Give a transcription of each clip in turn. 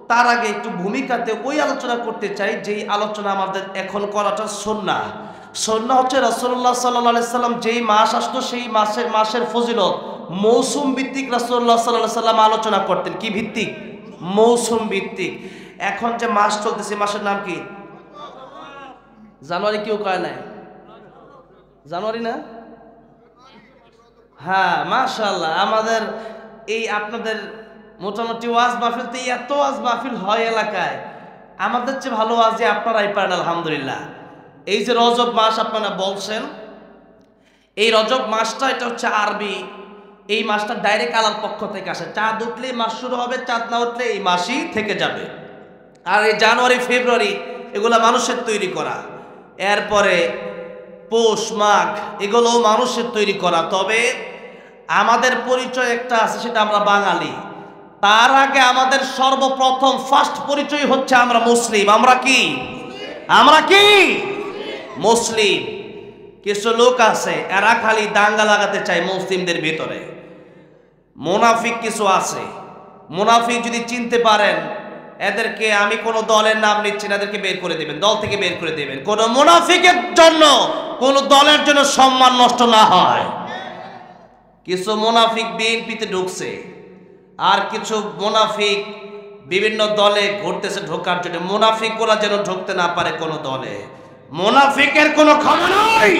তার আগে একটু ভূমিকাতে ওই আলোচনা করতে চাই যেই আলোচনা আমাদের এখন করাটা সুন্নাহ। সুন্নাহ হচ্ছে রাসূলুল্লাহ সাল্লাল্লাহু আলাইহি সাল্লাম যেই মাস আসতো সেই মাসের ফজিলত মৌসুম ভিত্তিক রাসূলুল্লাহ সাল্লাল্লাহু আলাইহি সাল্লাম আলোচনা করতেন। কি ভিত্তিক? মৌসুম ভিত্তিক। এখন যে মাস চলতেছে মাসের নাম কি? জানুয়ারি। কেউ কয় নাই জানুয়ারি না? হ্যাঁ, মাশাআল্লাহ। আমাদের এই আপনাদের মোটামুটি ওয়াজ মাহফিল তো এত ওয়াজ মাহফিল হয় এলাকায়, আমাদের চেয়ে ভালো ওয়াজই আপনারাই পারেন আলহামদুলিল্লাহ। এই যে রজব মাস আপনারা বলছেন, এই রজব মাসটা এটা হচ্ছে আরবি। এই মাসটা ডাইরেক্ট আল্লাহর পক্ষ থেকে আসে। চাঁদ উঠলে মাস শুরু হবে, চাঁদ না উঠলে এই মাসই থেকে যাবে। আর এই জানুয়ারি ফেব্রুয়ারি এগুলা মানুষের তৈরি করা, এরপরে পৌষ মাঘ এগুলো মানুষের তৈরি করা। তবে আমাদের পরিচয় একটা আছে, সেটা আমরা বাঙালি। তার আগে আমাদের সর্বপ্রথম ফার্স্ট পরিচয় হচ্ছে আমরা মুসলিম। আমরা কি? আমরা কি মুসলিম। কিছু লোক আছে এরা খালি দাঙ্গা লাগাতে চায় মুসলিমদের ভিতরে। মুনাফিক কিছু আছে, মুনাফিক যদি চিনতে পারেন এদেরকে, আমি কোনো দলের নাম নিচ্ছি না, এদেরকে বের করে দেবেন, দল থেকে বের করে দেবেন। কোন মুনাফিকের জন্য কোন দলের জন্য সম্মান নষ্ট না হয়। কিছু মুনাফিক বিএনপিতে ঢুকছে, আর কিছু মুনাফিক বিভিন্ন দলে ঘুরতেছে ঢোকার জন্য। মুনাফিক গুলা যেন ঢুকতে না পারে কোনো দলে। মুনাফিকের কোনো ক্ষমা নাই।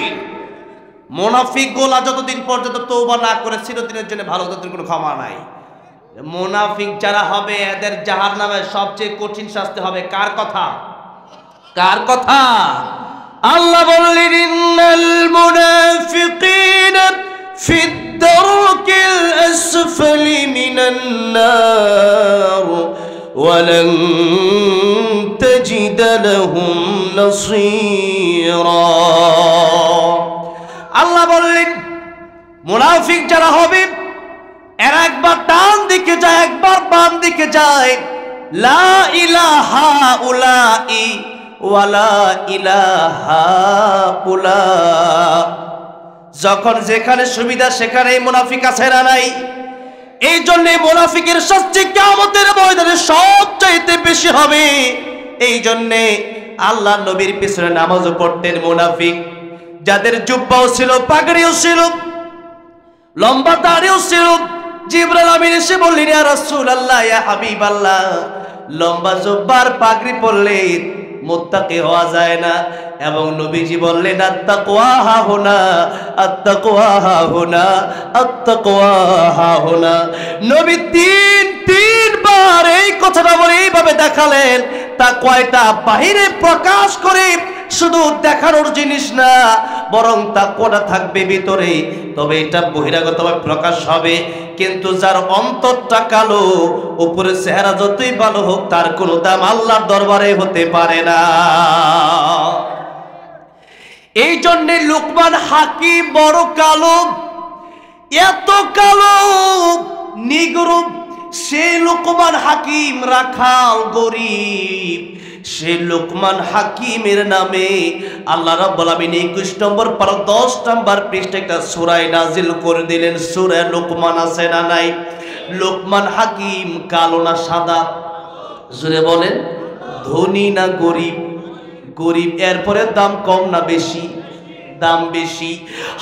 মুনাফিক গুলা যতদিন পর্যন্ত তওবা না করে চিরদিনের জন্য ভালো, তাদের কোনো ক্ষমা নাই। মুনাফিক যারা হবে এদের জাহান্নামে সবচেয়ে কঠিন শাস্তি হবে। কার কথা? কার কথা? আল্লাহ বললেন ইন্নাল মুনাফিকিনা ফিদ দারকিল আসফালি মিনান নার ওয়া লান তাজিদ লাহুম নাসীরা। আল্লাহ বললেন মুনাফিক যারা হবে এরা একবার ডান দিকে যায়, একবার বাম দিকে যায়। লা ইলাহা উলাই ওয়ালা ইলাহা উলা। যখন যেখানে সুবিধা সেখানে মুনাফিক আছে না নাই? এই জন্য মুনাফিকের শাস্তি কিয়ামতের ময়দানে সবচাইতে বেশি হবে। এই জন্য আল্লাহ নবীর পিছনে নামাজও পড়তেন মুনাফিক, যাদের জুব্বাও ছিল, পাগড়িও ছিল, লম্বা দাড়িও ছিল। জিবরাইল আমিন এসে বললেন ইয়া রাসূলুল্লাহ, ইয়া হাবিবাল্লাহ, লম্বা জুব্বার পাগড়ি পরলে মুত্তাকি হওয়া যায় না। এবং নবীজি বললেন আত্তাকওয়া হাহুনা, আত্তাকওয়া হাহুনা, আত্তাকওয়া হাহুনা। নবী তিনবার এই কথাটা বলে এইভাবে দেখালেন। তাকওয়াটা বাহিরে প্রকাশ করে শুধু দেখানোর জিনিস না, বরং তাকওয়াটা থাকবে ভিতরে, তবে এটা বহিরাগতভাবে প্রকাশ হবে। কিন্তু যার অন্তরটা কালো, উপরে চেহারা যতই ভালো হোক, তার কোনো দাম আল্লাহর দরবারে হতে পারে না। এই জন্যে লুকমান হাকিম বড় কালো, এত কালো নিগরুপ। সে লুকমান হাকিম রাখাল গরিব। সে লুকমান হাকিমের নামে আল্লাহ রাব্বুল আমিন 21 নম্বর পারা 10 নম্বর পৃষ্ঠা একটা সূরা নাজিল করে দিলেন। সূরা লুকমান আছে না নাই? লুকমান হাকিম কালো না সাদা? জোরে বলেন। ধনী না গরিব? গরিব। এরপরে দাম কম না বেশি? দাম বেশি।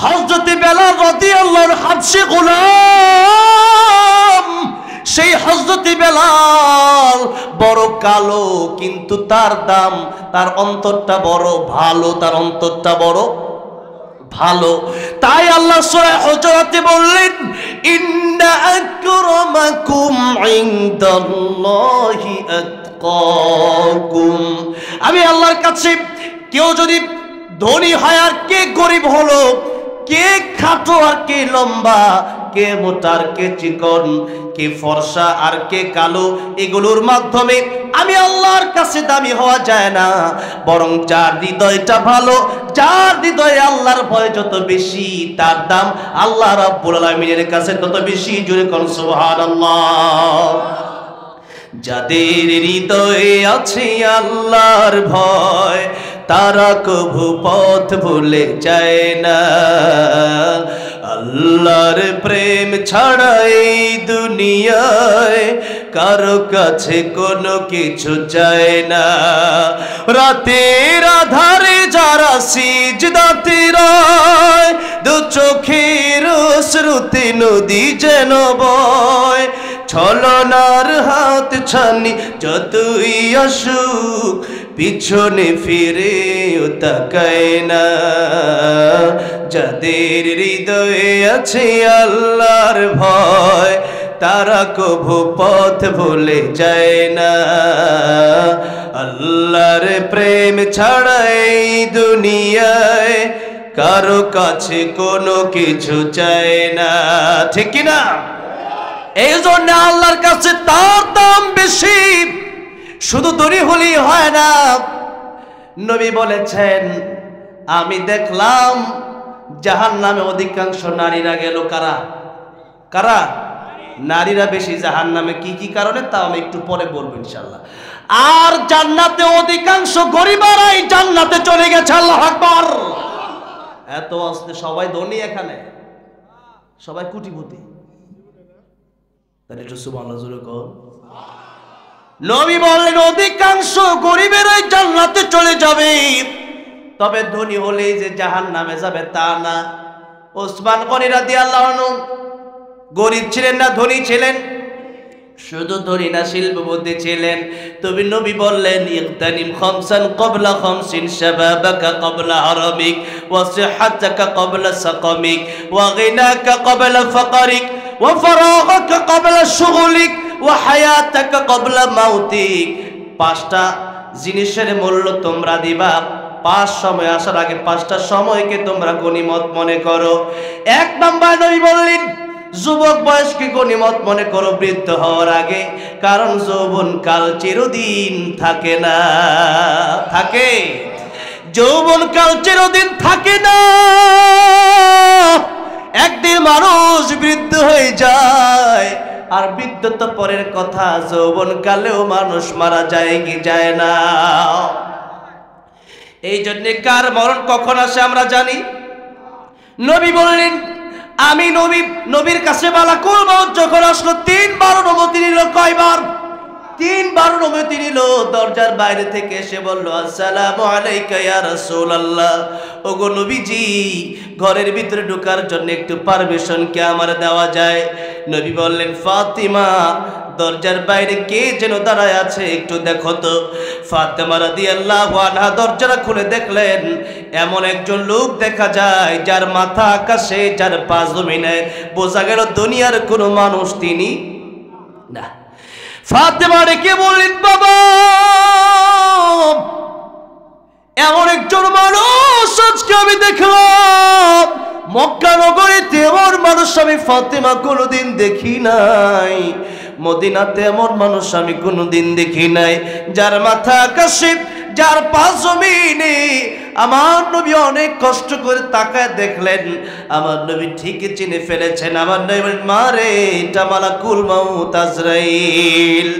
হযরত বেলাল রাদিয়াল্লাহু হাবশী গোলাম, সেই হযরত বেলাল বড় কালো, কিন্তু তার দাম, তার অন্তরটা বড় ভালো, তার অন্তরটা বড় ভালো। তাই আল্লাহ সূরা হুজুরাতে বললেন ইন্না আকরামাকুম ইনদাল্লাহি আতকাকুম। আমি আল্লাহর কাছে কেউ যদি ধনী হয় আর কে গরিব হলো, কে খাটো আর কে লম্বা, কে মোটা আর কে চিকন, কে ফর্সা আর কে কালো, এগুলোর মাধ্যমে আমি আল্লাহর কাছে দামি হওয়া যায় না। বরং যার হৃদয়টা ভালো, যার হৃদয়ে আল্লাহর ভয় যত বেশি, তার দাম আল্লাহ রাব্বুল আলামিনের কাছে তত বেশি। জোরে কোন সুবহানাল্লাহ। যাদের হৃদয়ে আছে আল্লাহর ভয়, তারা কভু পথ ভুলে যায় না। আল্লাহর প্রেম ছাড়া এই দুনিয়ায় কারো কাছে কোনো কিছু চায় না। রাতের আধারে যারা সিজদাতে রয়, দু চোখের শ্রুতি নদী যেন বয়। ছলনার হাত ছানি যতই আসুক, পিছনে ফিরেও তাকায় না। যাদের হৃদয়ে আছে আল্লাহর ভয়, তারা কভু পথ ভুলে যায় না। আল্লাহর প্রেম ছাড়া এই দুনিয়ায় কারো কাছে কোনো কিছু চায় না। ঠিক কিনা? এই জন্য আল্লাহর কাছে তার দাম বেশি। শুধু ধনী হলেই হয় না। নবী বলেছেন, আমি দেখলাম জাহান্নামে অধিকাংশ নারীরা গেল। কারা কারা? নারীরা বেশি জাহান্নামে। কি কি কারণে তা আমি একটু পরে বলবো ইনশাআল্লাহ। আর জান্নাতে অধিকাংশ গরিবরাই জান্নাতে চলে গেছে। আল্লাহু আকবার। এত আসতে সবাই ধনী, এখানে সবাই কোটিপতি। তাহলে একটু সুবহানাল্লাহ জোরে কও। নবী বললেন অধিকাংশ গরিবেরাই জান্নাতে চলে যাবে, তবে ধনী হলেই যে জাহান্নামে যাবে তা না। ওসমান গনি রাদিয়াল্লাহু আনহু গরিব ছিলেন না ধনী ছিলেন? শুধু ধনী না, শিল্পপতি ছিলেন। তবে নবী বললেন ইগতানিম খামসান ক্বাবলা খামসিন, শাবাবাকা ক্বাবলা হারামিক, ওয়া সিহহাতাকা ক্বাবলা সাকামিক, ওয়া গিনাকা ক্বাবলা ফাকারিক, ওয়া ফারাগাকা ক্বাবলা শুগলিক, ওয়া হায়াতাকা ক্বাবলা মাউতিক। পাঁচটা জিনিসের মূল্য তোমরা দিবা। 5 সময় আসার আগে 5টা সময়কে তোমরা গনিমত মনে করো। 1 নাম্বার নবী বললেন যুবক বয়সকে গনিমত মনে করো বৃদ্ধ হওয়ার আগে, কারণ যৌবন কাল চিরদিন থাকে না। থাকে? যৌবন কাল চিরদিন থাকে না। একদিন মানুষ বৃদ্ধ হয়ে যায়, আর বৃদ্ধ তো পরের কথা, যৌবন কালেও মানুষ মারা যায় কি যায় না? এই জন্য কার মরণ কখন আসে আমরা জানি। নবী বললেন, আমি নবীর কাছে মালাকুল মউত যখন আসলো 3 বার অনুমতি নিল। কয়বার? 3 বার অনুমতি নিল। দরজার বাইরে থেকে এসে বলল, আসসালামু আলাইকা ইয়া রাসূলুল্লাহ। ওগো নবীজি, ঘরের ভিতরে ঢোকার জন্য একটু পারমিশন কি আমার দেওয়া যায়? নবী বললেন, ফাতিমা, দরজার বাইরে কে যেন দাঁড়ায় আছে, একটু দেখো তো। ফাতেমা রাদিয়াল্লাহু আনহা দরজাটা খুলে দেখলেন, এমন একজন লোক দেখা যায় যার মাথা আকাশে, যার পা জমিনে। বোঝা গেল দুনিয়ার কোনো মানুষ তিনি না। ফাতেমা রেখে বললেন, বাবা, এমন একজন মানুষ আজকে আমি দেখলাম। মক্কা নগরীতে এমন মানুষ আমি ফাতেমা কোনোদিন দেখি নাই। মদিনাতে এমন মানুষ আমি কোনোদিন দেখি নাই, যার মাথা আকাশে, যার পা জমিনে। আমার নবী অনেক কষ্ট করে তাকায় দেখলেন, আমার নবী ঠিকই চিনে ফেলেছেন। আমার নবী বলেন, মারে, এটা মালাকুল মউত আজরাইল।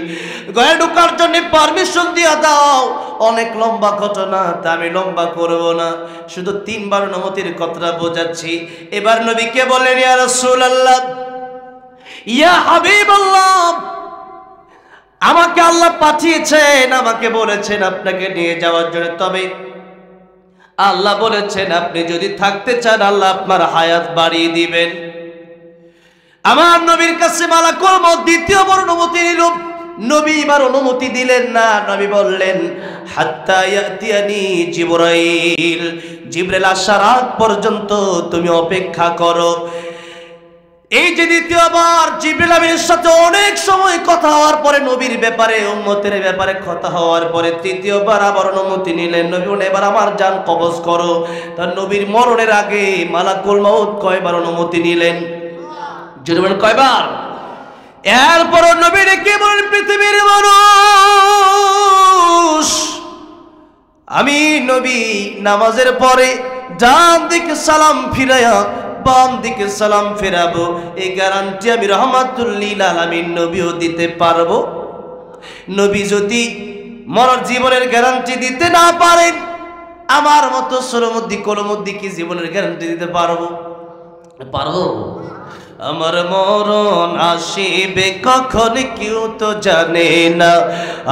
ঘরে ঢোকার জন্য পারমিশন দিয়া দাও। অনেক লম্বা ঘটনা, তা আমি লম্বা করব না, শুধু 3 বার অনুমতির কথাটা বোঝাচ্ছি। এবার নবীকে বলেন, ইয়া রাসূলুল্লাহ, ইয়া হাবিবাল্লাহ, আমাকে আল্লাহ পাঠিয়েছেন, আমাকে বলেছেন আপনাকে নিয়ে যাওয়ার জন্য। তবে আল্লাহ বলেছেন আপনি যদি থাকতে চান, আল্লাহ আপনার হায়াত বাড়িয়ে দিবেন। আমার নবীর কাছে মালাকুল মউত দ্বিতীয়বার অনুমতি নিল। নবী এবার অনুমতি দিলেন না। নবী বললেন, হাত্তা ইয়াতিয়ানি জিবরাইল, জিবরাইল আসার আগ পর্যন্ত তুমি অপেক্ষা করো। এই যে দ্বিতীয়বার জিবরাইল আমিনের সাথে অনেক সময় কথা হওয়ার পরে, নবীর ব্যাপারে, উম্মতের ব্যাপারে কথা হওয়ার পরে তৃতীয়বার আবার অনুমতি নিলেন। নবী বলেন, এবার আমার জান কবজ করো। তার নবীর মরণের আগে মালাকুল মউত কয়বার অনুমতি নিলেন? যদি বলেন কয়বার? এরপর নবী রেখে বলেন, পৃথিবীর মানুষ, আমি নবী নামাজের পরে ডান দিকে সালাম ফিরাইয়া বাম দিকে সালাম ফেরাবো। এই গ্যারান্টি আমি রাহমাতুল লিল আলামিন নবীও দিতে পারবো। নবী যদি মরণ জীবনের গ্যারান্টি দিতে না পারেন, আমার মতো সরমুদ্দি কলমুদ্দি কি জীবনের গ্যারান্টি দিতে পারবো? পারবো? আমার মরণ আসিবে কখন কেউ তো জানে না,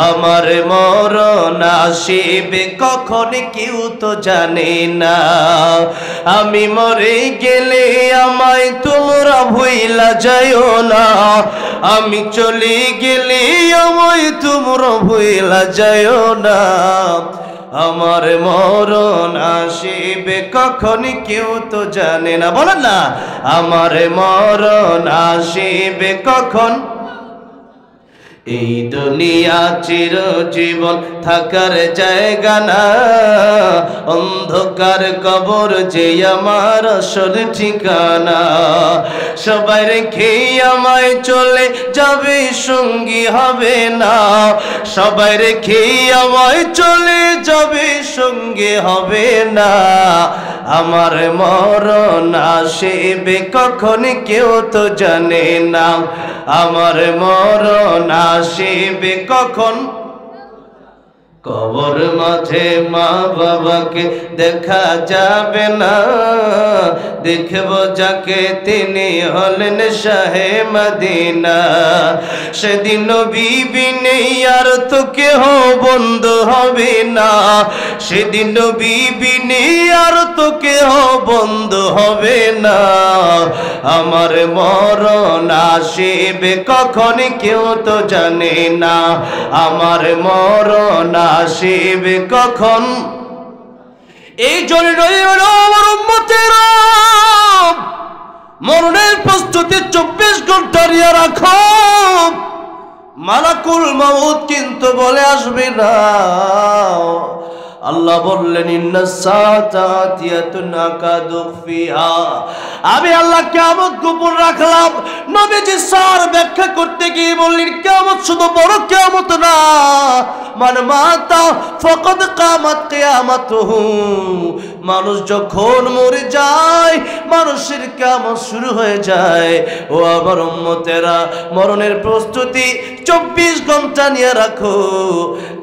আমার মরণ আসিবে কখন কেউ তো জানে না। আমি মরে গেলে আমায় তোমরা ভুইলা যাইও না, আমি চলে গেলে আমায় তোমরা ভুইলা যাইও না। আমার মরণ আসিবে কখন কেউ তো জানে না, বলেন না, আমার মরণ আসিবে কখন। এই দুনিয়া চিরজীবন থাকার জায়গা না, অন্ধকার কবর যে আমার আসল ঠিকানা। সবাই রেখে আমায় চলে যাবে, সঙ্গী হবে না, সবাই রেখে আমায় চলে যাবে, সঙ্গী হবে না। আমার মরণ আসিবে কখন কেউ তো জানে না, আমার মরণ আসিবে কখন। কবর মাঝে মা বাবাকে দেখা যাবে না, দেখব যাকে তিনি হলেন শাহে মদিনা। সেদিন বিবি নেই আর তো কেহ বন্ধু হবে না, সেদিন বিবি নেই আর তো কেহ বন্ধু হবে না। আমার মরণ আসিবে কখন কেউ তো জানে না, আমার মরণ আসিবে কখন। এই জন্যই আমার উম্মতেরা মরণের প্রস্তুতি 24 ঘন্টা নিয়ে রাখো। মালাকুল মউত কিন্তু বলে আসবে না। আল্লাহ বললেন ইন্নাস সাআতা আতিয়াতুন আকাদু ফিহা, আমি আল্লাহ কিয়ামত গোপন রাখলাম। নবীজি সার ব্যাখ্যা করতে গিয়ে বললেন কিয়ামত শুধু বড় কিয়ামত না, মান মাতা ফাকাদ কামাত কিয়ামাতুহু, মানুষ যখন মরে যায় মানুষের কিয়ামত শুরু হয়ে যায়। ও আমার উম্মতেরা, মরণের প্রস্তুতি 24 ঘন্টা নিয়ে রাখো,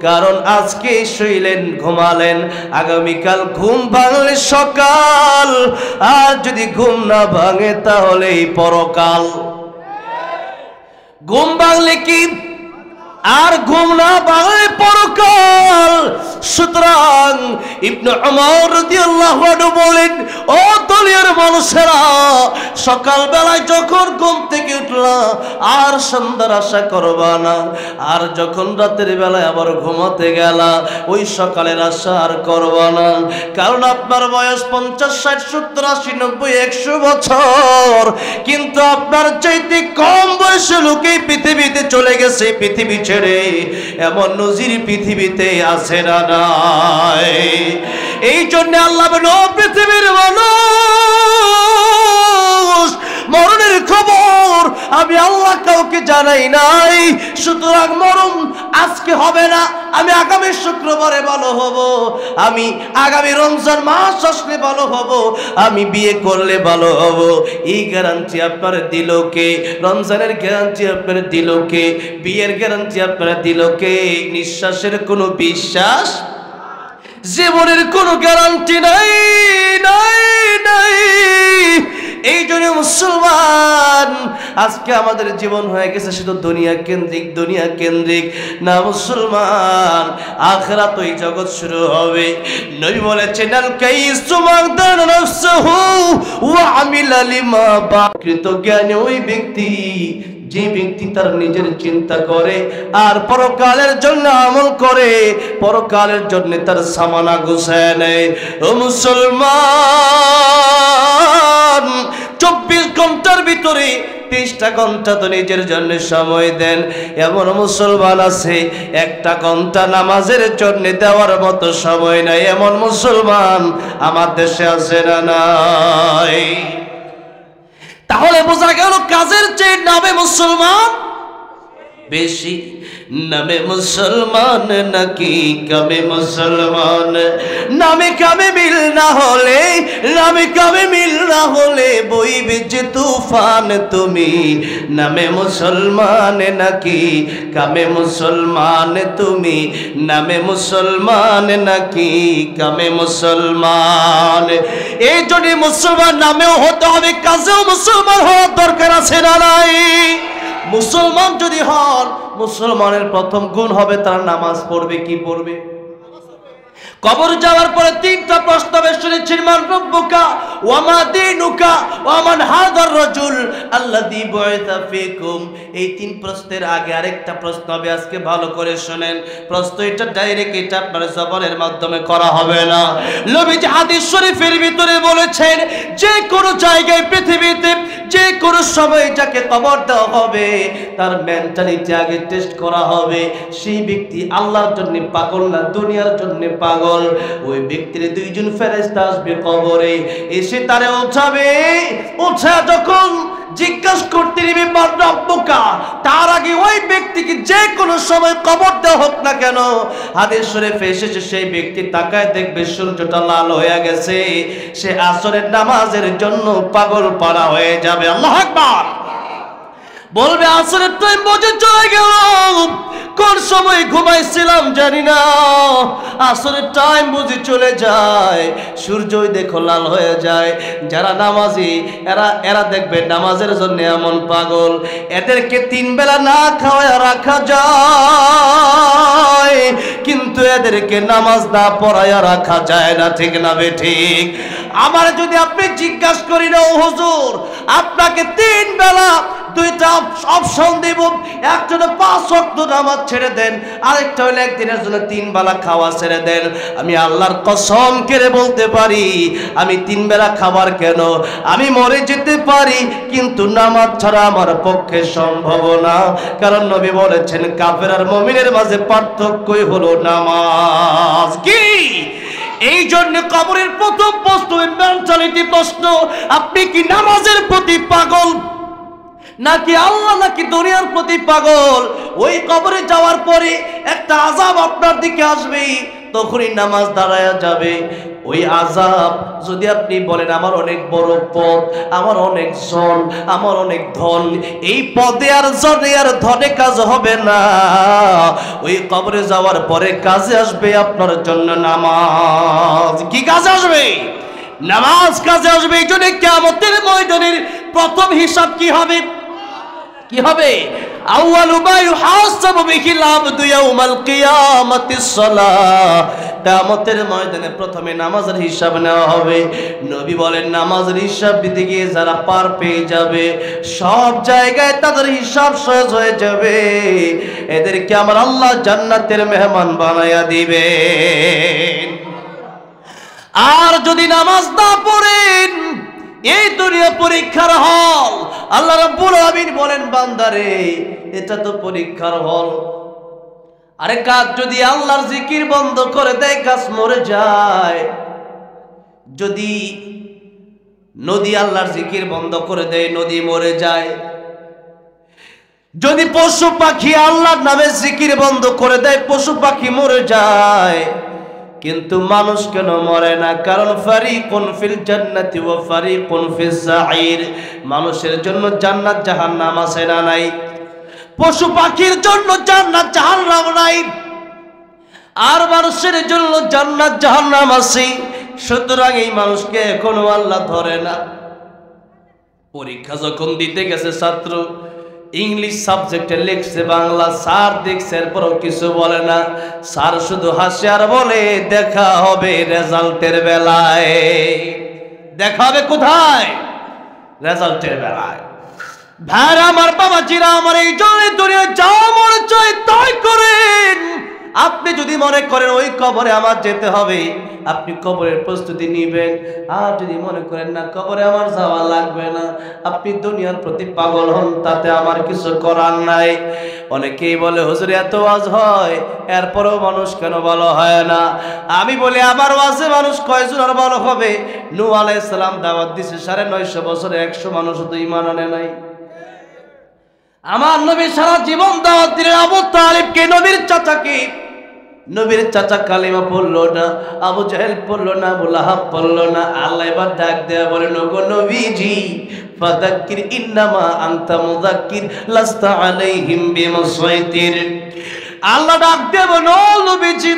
কারণ আজকে শুইলেন ঘুমালেন, আগামীকাল ঘুম ভাঙলে সকাল, আর যদি ঘুম না ভাঙে তাহলে পরকাল। ঘুম ভাঙলে কি আর ঘুম না ভাঙলে পরকাল। সুতরাং ইবনে ওমর রাদিয়াল্লাহু আনহু বলেন, ও দুনিয়ার মানুষেরা, সকাল বেলায় যখন ঘুম থেকে উঠলা আর সন্ধ্যার আশা করবা না, আর যখন রাতের বেলায় আবার ঘুমাতে গেলা ওই সকালের আশা আর করবা না। কারণ আপনার বয়স 50, 60, 70, 80, 90, 100 বছর, কিন্তু আপনার চাইতে কম বয়সে লোকে পৃথিবীতে চলে গেছে। পৃথিবী ছেড়ে এমন নজির পৃথিবীতে আছে না নাই? এই জন্য আল্লাহ বলেন, ও পৃথিবীর মানুষ, মরণের খবর আমি আল্লাহ কাউকে জানাই নাই। সুতরাং মরণ আজকে হবে না, আমি আগামী শুক্রবারে ভালো হব, আমি আগামী রমজান মাস আসলে ভালো হব, আমি বিয়ে করলে ভালো হব। এই গ্যারান্টি আপনার দিল কে? রমজানের গ্যারান্টি আপনার দিল কে? বিয়ের গ্যারান্টি আপনার দিল কে? নিঃশ্বাসের কোনো বিশ্বাস, জীবনের কোনো গ্যারান্টি নাই, নাই, নাই। এই জন্য মুসলমান, আজকে আমাদের জীবন হয়ে গেছে শুধু দুনিয়া কেন্দ্রিক, দুনিয়া কেন্দ্রিক না মুসলমান। আখিরাত ওই জগৎ শুরু হবে। নবী বলেছেন, আল কাইসু মান দানা নাফসুহু ওয়া আমিলা লিমা বা, কৃতজ্ঞানী ওই ব্যক্তি যে ব্যক্তি তার নিজের চিন্তা করে আর পরকালের জন্য আমল করে, পরকালের জন্য তার সামানা গুছায় নেয়। ও মুসলমান, 24 ঘন্টার ভিতরে 23টা ঘন্টা তো নিজের জন্য সময় দেন। এমন মুসলমান আছে 1টা ঘন্টা নামাজের জন্য দেওয়ার মতো সময় নাই, এমন মুসলমান আমার দেশে আছে না নাই? তাহলে বোঝা গেল কাজের চেয়ে নামে মুসলমান বেশি নামে মুসলমান নাকি কামে মুসলমান? নামে কামে মিল না হলে, নামে কামে মিল না হলে বইবে যে তুফান। তুমি নামে মুসলমান নাকি কামে মুসলমান? তুমি নামে মুসলমান নাকি কামে মুসলমান? এই জন্য মুসলমান নামেও হতে হবে, কাজেও মুসলমান হওয়ার দরকার আছে না নাই? মুসলমান যদি হন, মুসলমানের প্রথম গুণ হবে তার নামাজ পড়বে। কি পড়বে? কবর যাওয়ার পরে তিনটা প্রশ্ন শুনেছেন, মান রব্বুকা ওয়া মা দীনুকা ওয়া মান হাদার রাজুল আল্লাযী বুইসা ফীকুম। এই তিন প্রশ্নের আগে আরেকটা প্রশ্ন হবে, আজকে ভালো করে শুনেন। প্রশ্ন এটা ডাইরেক্ট, এটা আপনার জবানের মাধ্যমে করা হবে না। নবীজি হাদিস শরীফের ভিতরে বলেছেন, যে কোনো জায়গায় পৃথিবীতে যে কোনো সময় যাকে কবর দেওয়া হবে তার মেন্টালিটি আগে টেস্ট করা হবে। সেই ব্যক্তি আল্লাহর জন্য পাগল না দুনিয়ার জন্য পাগল। ওই ব্যক্তির দুইজন ফেরেশতা আসবে কবরে, এসে তারে উঠাবে। উঠা যখন জিজ্ঞাসা করতে নিবে মান রব্বুকা, তার আগে ওই ব্যক্তিকে যে কোনো সময় কবর দেওয়া হোক না কেন, হাদিস শরীফে এসেছে সেই ব্যক্তি তাকায় দেখবে সূর্যটা লাল হয়ে গেছে, সে আসরের নামাজের জন্য পাগল পাড়া হয়ে যাবে। আল্লাহু আকবার। বলবে আসরের টাইম বুঝে চলে গেল, কোন সময় ঘুমাইছিলাম জানি না, আসরের টাইম বুঝে চলে যায়, সূর্যই দেখো লাল হয়ে যায়। যারা নামাজি এরা দেখবে নামাজের জন্য এমন পাগল, এদেরকে তিন বেলা না খাওয়ায় রাখা যায়, কিন্তু এদেরকে নামাজ না পড়ায় রাখা যায় না। ঠিক না বেঠিক? আমার যদি আপনি জিজ্ঞাসা করি না, ও হুজুর আপনাকে তিন বেলা দুইটা অপশন দেব, একটা হলো 5 ওয়াক্ত নামাজ ছেড়ে দেন, আরেকটা হলো একদিনের জন্য 3 বেলা খাওয়া ছেড়ে দেন। আমি আল্লাহর কসম করে বলতে পারি, আমি 3 বেলা খাবার কেন, আমি মরে যেতে পারি, কিন্তু নামাজ ছাড়া আমার পক্ষে সম্ভব না। কারণ নবী বলেছেন, কাফের আর মুমিনের মাঝে পার্থক্যই হলো নামাজ। কি? এই জন্য কবরের প্রথম প্রশ্ন মেন্টালিটি প্রশ্ন, আপনি কি নামাজের প্রতি পাগল নাকি আল্লাহ নাকি দুনিয়ার প্রতি পাগল? ওই কবরে যাওয়ার পরে একটা আযাব আপনার দিকে আসবে, তখনই নামাজ দাঁড়ায়া যাবে। ওই আযাব যদি আপনি বলেন আমার অনেক বড় পদ, আমার অনেক জন, আমার অনেক ধন, এই পদে আর জনে আর ধনে কাজ হবে না। ওই কবরে যাওয়ার পরে কাজে আসবে আপনার জন্য নামাজ। কি কাজে আসবে? নামাজ কাজে আসবে। এই জন্য কিয়ামতের ময়দানের প্রথম হিসাব কি হবে? কি হবে? আউয়ালু মা ইউহাসাবু বিহিল আবদু ইয়াউমাল কিয়ামাতিস সালাহ। কিয়ামতের ময়দানে প্রথমে নামাজের হিসাব নেওয়া হবে। নবী বলেন, নামাজের হিসাব দিতে গিয়ে যারা পার পেয়ে যাবে, সব জায়গায় তাদের হিসাব সহজ হয়ে যাবে, এদেরকে আমার আল্লাহ জান্নাতের মেহমান বানায়া দিবেন। আর যদি নামাজ না পড়েন, এই দুনিয়া পরীক্ষার হল। আল্লাহ রাব্বুল আলামিন বলেন, বান্দারে এটা তো পরীক্ষার হল। আরে কাজ যদি আল্লাহর জিকির বন্ধ করে দেয়, গাছ মরে যায়। যদি নদী আল্লাহর জিকির বন্ধ করে দেয়, নদী মরে যায়। যদি পশু পাখি আল্লাহর নামে জিকির বন্ধ করে দেয়, পশু পাখি মরে যায়। কিন্তু মানুষ কেন মরে না? কারণ ফারিকুন ফিল জান্নাতি ওয়া ফারিকুন ফিস সাঈর। মানুষের জন্য জান্নাত জাহান্নাম আছে না নাই? পশু পাখির জন্য জান্নাত জাহান্নাম নাই, আর মানুষের জন্য জান্নাত জাহান্নাম আছে। সুতরাং এই মানুষকে এখনো আল্লাহ ধরে না। পরীক্ষা যখন দিতে গেছে, ছাত্র ইংলিশ সাবজেক্টে লিখছে বাংলা, স্যার দেখছে, এরপরও কিছু বলে না। স্যার শুধু হাসে আর বলে, দেখা হবে রেজাল্টের বেলায়। দেখা হবে কোথায়? রেজাল্টের বেলায়। ভাই আমার, বাবাজিরা আমার, এই জন্য দুনিয়া যা মনে চায় তাই করেন। আপনি যদি মনে করেন ওই কবরে আমার যেতে হবে, আপনি কবরের প্রস্তুতি নেবেন। আর যদি মনে করেন না কবরে আমার যাওয়া লাগবে না, আপনি দুনিয়ার প্রতি পাগল হন, তাতে আমার কিছু করার নাই। অনেকেই বলে, হুজুর এত ওয়াজ হয়, এরপরেও মানুষ কেন ভালো হয় না? আমি বলি, আমার ওয়াজে মানুষ কয়জন আর ভালো হবে? নূহ আলাইহিস সালাম দাওয়াত দিছে 950 বছরে, 100 মানুষ তো ঈমান আনে নাই। আমার নবী সারা জীবন দাওয়াত দিলেন আবু তালিবকে, নবীর চাচা কালিমা পড়লো না, আবু জাহেল পড়লো না, আবু লাহাব পড়লো না। আল্লাহ এবার ডাক দেয়া বলেন, ওগো নবীজি ফাযাক্কির ইন্নামা আনতা মুযাক্কির লাস্তা আলাইহিম বিমুসাইতির। আল্লাহ ডাক দেয়া বলেন, ও নবীজি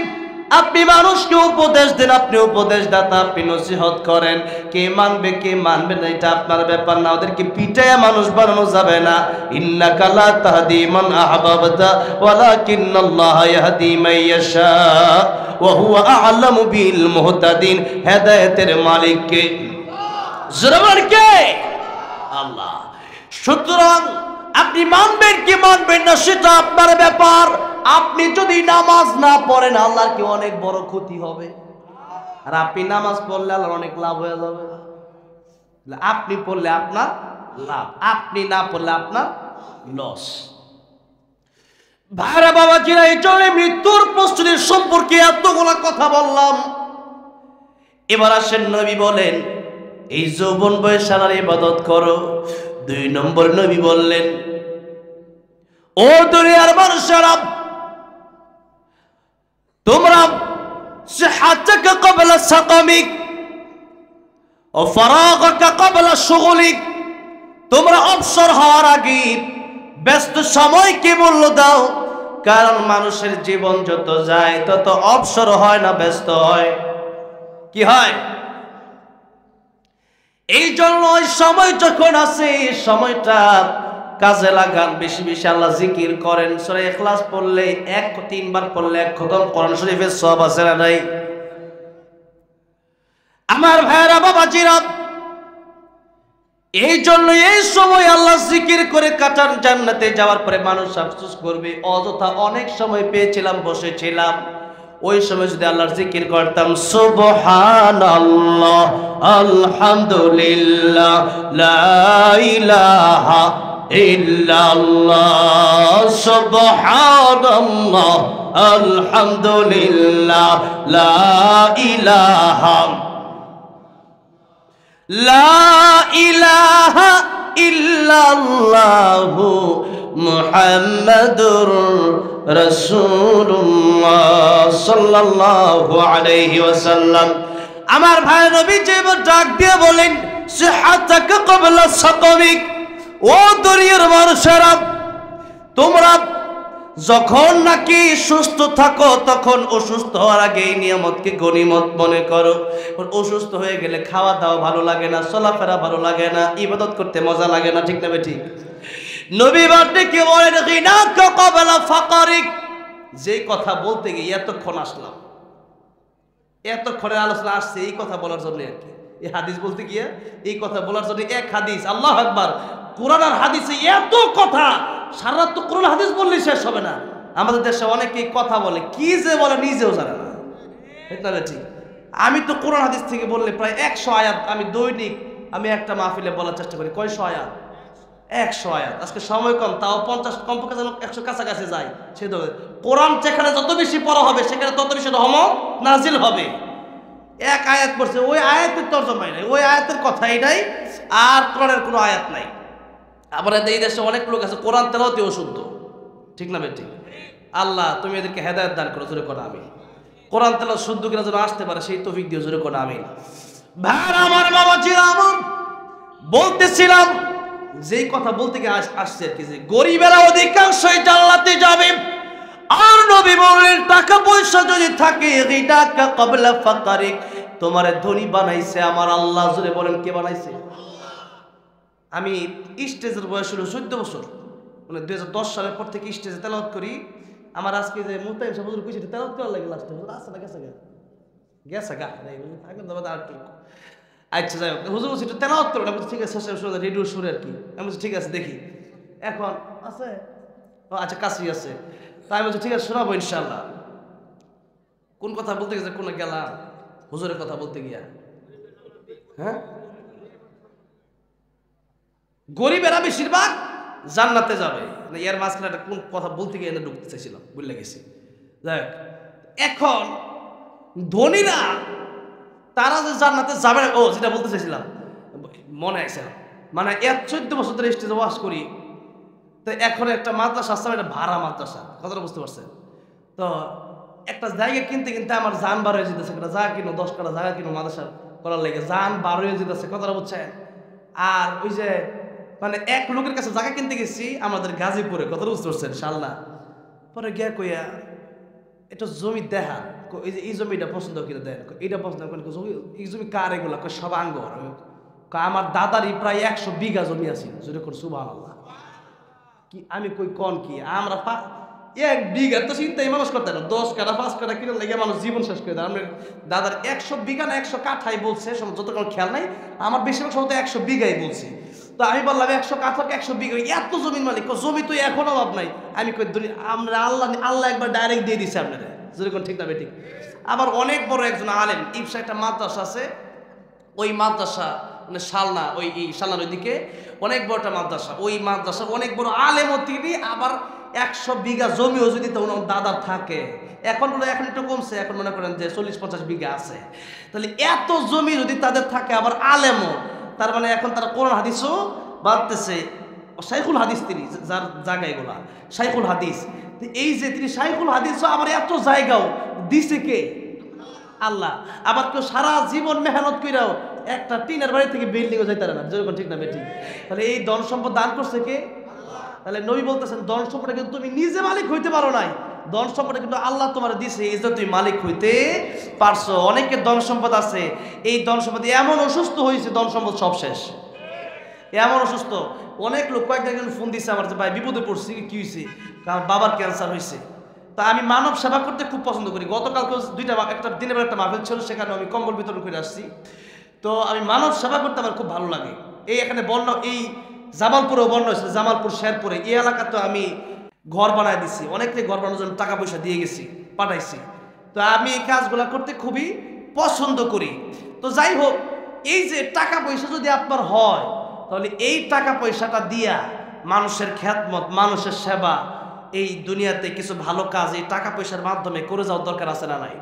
আপনি মানুষকে উপদেশ দেন, আপনি উপদেশদাতা, আপনি নসিহত করেন। কে মানবে কে মানবে না এটা আপনার ব্যাপার না, ওদেরকে পিটাইয়া মানুষ বানানো যাবে না। ইন্নাকা লা তাহদি মান আহবাবতা ওয়ালাকিন্নাল্লাহা ইয়াহদি মান ইয়াশা ওয়া হুয়া আ'লামু বিল মুহতাদিন। হেদায়েতের মালিক কে? জোরে কে? আল্লাহ। সুতরাং আপনি মানবেন কি মানবেন না সেটা আপনার ব্যাপার। আপনি যদি নামাজ না পড়েন আল্লাহর কি অনেক বড় ক্ষতি হবে, আর আপনি নামাজ পড়লে আল্লাহর অনেক লাভ হয়ে যাবে। আপনি পড়লে আপনার লাভ, আপনি না পড়লে আপনার লস। ভাইরা বাবাজিরা, এই জন্য মৃত্যুর প্রস্তুতির সম্পর্কে এতগুলা কথা বললাম। এবার আসেন নবী বলেন এই যৌবন বয়সে আল্লাহর ইবাদত করো। 2 নম্বর নবী বললেন, ও দুনিয়ার মানুষেরা তোমরা সিহাতাকা ক্বাবলা সাকামিক ও ফারাগাকা ক্বাবলা শুগুলিক, তোমরা অবসর হওয়ার আগে ব্যস্ত সময়কে মূল্য দাও। কারণ মানুষের জীবন যত যায় তত অবসর হয় না, ব্যস্ত হয়। কি হয়? এই জন্য ওই সময় যখন আছে সময়টা কাজে লাগান, বেশি বেশি আল্লাহ জিকির করেন। সূরা ইখলাস পড়লে 3 বার পড়লে 1 খতম কোরআন শরীফের সওয়াব আছে না নাই? আমার ভাইরা বাবাজিরা, এই জন্য এই সময় আল্লাহ জিকির করে কাটান। জান্নাতে যাওয়ার পরে মানুষ আফসোস করবে অযথা অনেক সময় পেয়েছিলাম, বসেছিলাম, ওই সময় যদি আল্লাহর জিকির করতাম। সুবহানাল্লাহ আলহামদুলিল্লাহ লা ইলাহা ইল্লাল্লাহ সুবহানাল্লাহ আলহামদুলিল্লাহ লা ইলাহা ইল্লাল্লাহু মুহাম্মাদুর রাসূলুল্লাহ সাল্লাল্লাহু আলাইহি ওয়াসাল্লাম। আমার ভাই নবী যে ডাক দিয়ে বলেন সিহাতাকা ক্বাবলা সাকামিক, ও দুনিয়ার মানুষেরা তোমরা যখন নাকি সুস্থ থাকো তখন অসুস্থ হওয়ার আগে এই নিয়ামতকে গনিমত মনে করো। অসুস্থ হয়ে গেলে খাওয়া দাওয়া ভালো লাগে না, চলাফেরা ভালো লাগে না, ইবাদত করতে মজা লাগে না, ঠিক না বেঠিক? নবী বাড়তে কি বলেন গিনাকা ক্বাবলা ফাকারিক। যে কথা বলতে গিয়ে এতক্ষণ আসলাম, এতক্ষণের আলোচনা আসছে এই কথা বলার জন্য আর কি। এই হাদিস বলতে গিয়ে এই কথা বলার জন্য এক হাদিস, আল্লাহু আকবার। কোরআন আর হাদিসে এত কথা, সারা রাত তো কোরআন হাদিস বললেই শেষ হবে না। আমাদের দেশে অনেকেই কথা বলে, কি যে বলে নিজেও জানে না, ঠিক না ঠিক? আমি তো কোরআন হাদিস থেকে বললে প্রায় 100 আয়াত আমি দৈনিক একটা মাহফিলে বলার চেষ্টা করি। কয়শো আয়াত? 100 আয়াত। আজকে সময় কম, তাও 50 কমপক্ষে যেন 100 কাছাকাছি যায়। সে কোরআন যেখানে যত বেশি পড়া হবে সেখানে তত বেশি রহমত নাজিল হবে। এক আয়াত পড়ছে, ওই আয়াতের তরজমাই নাই, ওই আয়াতের কথাই নাই, আর কোরআনের কোনো আয়াত নাই। আবার এই দেশে অনেক লোক আছে কোরআন তেলাওয়াতে অশুদ্ধ, ঠিক না ঠিক? আল্লাহ তুমি এদেরকে হেদায়েত দান করো, জোরে করো আমিন। কোরআন তেলাওয়াত শুদ্ধ কিনা যেন আসতে পারে সেই তৌফিক দিও, জোরে করো আমিন। ভাই আমার বাবা ছিল আমার, বলতেছিলাম যেই কথা বলতে গিয়ে আসছে আর কি, যে গরিবেরা অধিকাংশই জান্নাতে যাবে। আর নবী বললেন টাকা পয়সা যদি থাকে গিনাকা ক্বাবলা ফাকারিক, তোমারে ধনী বানাইছে আমার আল্লাহ। জোরে বলেন কে বানাইছে? আমি স্টেজের বয়স হলো 14 বছর, মানে 2010 সালের পর থেকে স্টেজে তেলাওয়াত করি। আমার আজকে যে মুতাইম সাহেব হুজুর কইছে তেলাওয়াত করার লাগে লাস্টে আছে না, গেছে গা এখন দাদা আর আচ্ছা যাই হোক, হুজুর বলছি একটু তেলাওয়াত করো না। বলছি ঠিক আছে, রেডিও সুরে আর কি। আমি বলছি ঠিক আছে দেখি এখন আছে, আচ্ছা কাছেই আছে। তাই বলছি ঠিক আছে শোনাবো ইনশাল্লাহ। কোন কথা বলতে গেছে, কোন গেলাম হুজুরের কথা বলতে গিয়া। হ্যাঁ, গরিবেরা বেশিরভাগ জান্নাতে যাবে না, এর মাঝখানে একটা কোন কথা বলতে গিয়ে ঢুকতে চাইছিলাম, বুঝলে গেছি। যাই হোক, এখন ধনীরা তারা যে জান্নাতে যাবে না, ও যেটা বলতে চাইছিলাম মনে আছে, মানে 14 বছর ধরে স্টেজে ওয়াজ করি, তো এখন একটা মাদ্রাসা আসছে, এটা ভাড়া মাদ্রাসা, কথাটা বুঝতে পারছেন? তো একটা জায়গা কিনতে কিনতে আমার জান বার হয়ে যেতেছে, একটা জায়গা কিনো 10 কাটা জায়গা কিনো মাদ্রাসা করার লেগে জান বার হয়ে যেতেছে, কথাটা বুঝছেন? আর ওই যে মানে এক লোকের কাছে জায়গা কিনতে গেছি আমাদের গাজীপুরে, কথাটা বুঝতে পারছেন? শালনা পরে গিয়া কইয়া এটা জমি দেখা, এই যে এই জমিটা পছন্দ করে দেন, এইটা পছন্দ করেন, এই জমি কার এগুলা? সব আঙ্গর। আমার দাদারই প্রায় 100 বিঘা জমি আছে, জোরে করে সুবহানাল্লাহ। কি আমি কই কোন কি আমরা 1 বিঘা তো চিন্তাই মানুষ করতে না, 10 কাঠা 5 কাঠা কিনে লেগে মানুষ জীবন শেষ করে দেয়। আমরা দাদার 100 বিঘা না 100 কাঠাই বলছে, যতক্ষণ খেয়াল নাই, আমার বেশিরভাগ সময় 100 বিঘাই বলছি। তো আমি বললাম 100 কাঠা 100 বিঘা, এত জমির মালিক, জমি তো এখন অভাব নাই। আমি কই আমরা আল্লাহ একবার ডাইরেক্ট দিয়ে দিচ্ছে আপনাদের, যেরকম ঠিক না বেঠিক। আবার অনেক বড় একজন আলেম ইপসা একটা মাদ্রাসা আছে, ওই মাদ্রাসা মানে শালনা, ওই শালনার ওইদিকে অনেক বড় একটা মাদ্রাসা, ওই মাদ্রাসা অনেক বড় আলেমও তিনি, আবার 100 বিঘা জমিও যদি তো ওনার দাদার থাকে, এখন একটু কমছে, এখন মনে করেন যে 40-50 বিঘা আছে। তাহলে এত জমি যদি তাদের থাকে, আবার আলেমও, তার মানে এখন তারা কোরআন হাদিসও বাঁধতেছে। শাইখুল হাদিস তিনি, যার জায়গা এগুলা শাইখুল হাদিস। এই যে তিনি শাইখুল হাদিসও, আবার এত জায়গাও দিছে কে? আল্লাহ। আবার কেউ সারা জীবন মেহনত কইরাও একটা টিনের বাড়ি থেকে বিল্ডিংও যাইতে পারে না, যেরকম ঠিক না বেঠিক? তাহলে এই ধন সম্পদ দান করছে কে? তাহলে নবী বলতেছেন ধন সম্পদে কিন্তু তুমি নিজে মালিক হইতে পারো নাই, ধন সম্পদে কিন্তু আল্লাহ তোমার দিছে, এই যে তুমি মালিক হইতে পারছো। অনেকের ধন সম্পদ আছে, এই ধন সম্পদ এমন অসুস্থ হয়েছে, ধন সম্পদ সব শেষ, এমন অসুস্থ। অনেক লোক কয়েকদিন ফোন দিচ্ছে আমার, যে ভাই বিপদে পড়ছি, কি হয়েছে? কারণ বাবার ক্যান্সার হয়েছে। তা আমি মানব সেবা করতে খুব পছন্দ করি। গতকালকে একটা দিনের বেলা একটা মাহফিল ছিল, সেখানে আমি কম্বল বিতরণ করে আসছি। তো আমি মানব সেবা করতে আমার খুব ভালো লাগে। এই এখানে বন্যা, এই জামালপুরেও বন্যা হয়েছিল, জামালপুর শেরপুরে এই এলাকাতে আমি ঘর বানায় দিছি, অনেকটাই ঘর বানানোর জন্য টাকা পয়সা দিয়ে গেছি, পাঠাইছি। তো আমি এই কাজগুলো করতে খুবই পছন্দ করি। তো যাই হোক, এই যে টাকা পয়সা যদি আপনার হয়, তাহলে এই টাকা পয়সাটা দিয়া মানুষের খ্যাতমত, মানুষের সেবা, এই দুনিয়াতে কিছু ভালো কাজ এই টাকা পয়সার মাধ্যমে করে যাওয়ার দরকার আছে না নাই?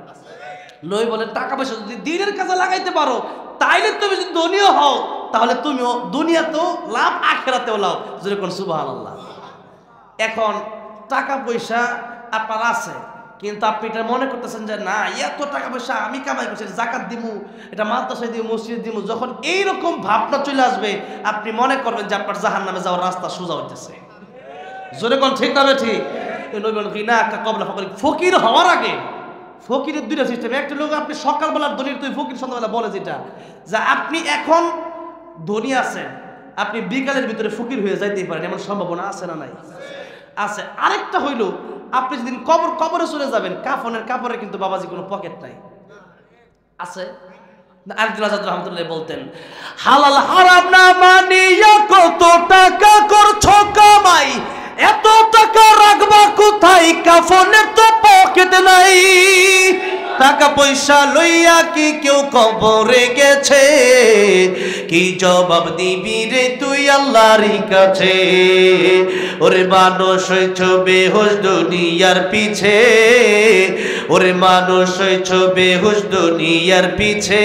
নই বলে টাকা পয়সা যদি দিনের কাজে লাগাইতে পারো, তাইলে তুমি যদি ধনীও হও, তাহলে তুমিও দুনিয়াতেও লাভ, আখিরাতেও লাভ, যেরকম সুবহানাল্লাহ। এখন টাকা পয়সা আপনার আছে, কিন্তু আপনি এটা মনে করতেছেন যে না, এত টাকা পয়সা আমি কামাই করছি, জাকাত দিমু, এটা মাদ্রাসায় দিমু, মসজিদ দিমু। যখন এইরকম ভাবনা চলে আসবে, আপনি মনে করবেন যে আপনার জাহান্নামে যাওয়ার রাস্তা সোজা হইতেছে, জোরে কোন ঠিক না ঠিক? ফকির হওয়ার আগে, ফকিরের দুইটা সিস্টেম। একটা লোক আপনি সকালবেলার ধনী, তুই ফকির সন্ধ্যাবেলা বলে যেটা, যে আপনি এখন ধনী আছেন, আপনি বিকালের ভিতরে ফকির হয়ে যাইতেই পারেন, এমন সম্ভাবনা আছে না নাই? আছে। আরেকটা হইল, আপনি যেদিন কবরে চলে যাবেন, কাফনের কাপড়ে কিন্তু বাবাজি কোনো পকেট নাই, আছে। আরেকজন আজাদ রহমতুল্লাহ বলতেন, হালাল হারাম না মানিয়া কত টাকা করছো কামাই, এত টাকা রাখবা কোথায়, কাফনের তো পকেট নাই। টাকা পয়সা লইয়া কি কেউ কবরে গেছে, কি জবাব দিবি রে তুই আল্লাহর কাছে? ওরে মানুষ হইছ বেহুশ দুনিয়ার পিছে, ওরে মানুষ হইছ বেহুশ দুনিয়ার পিছে,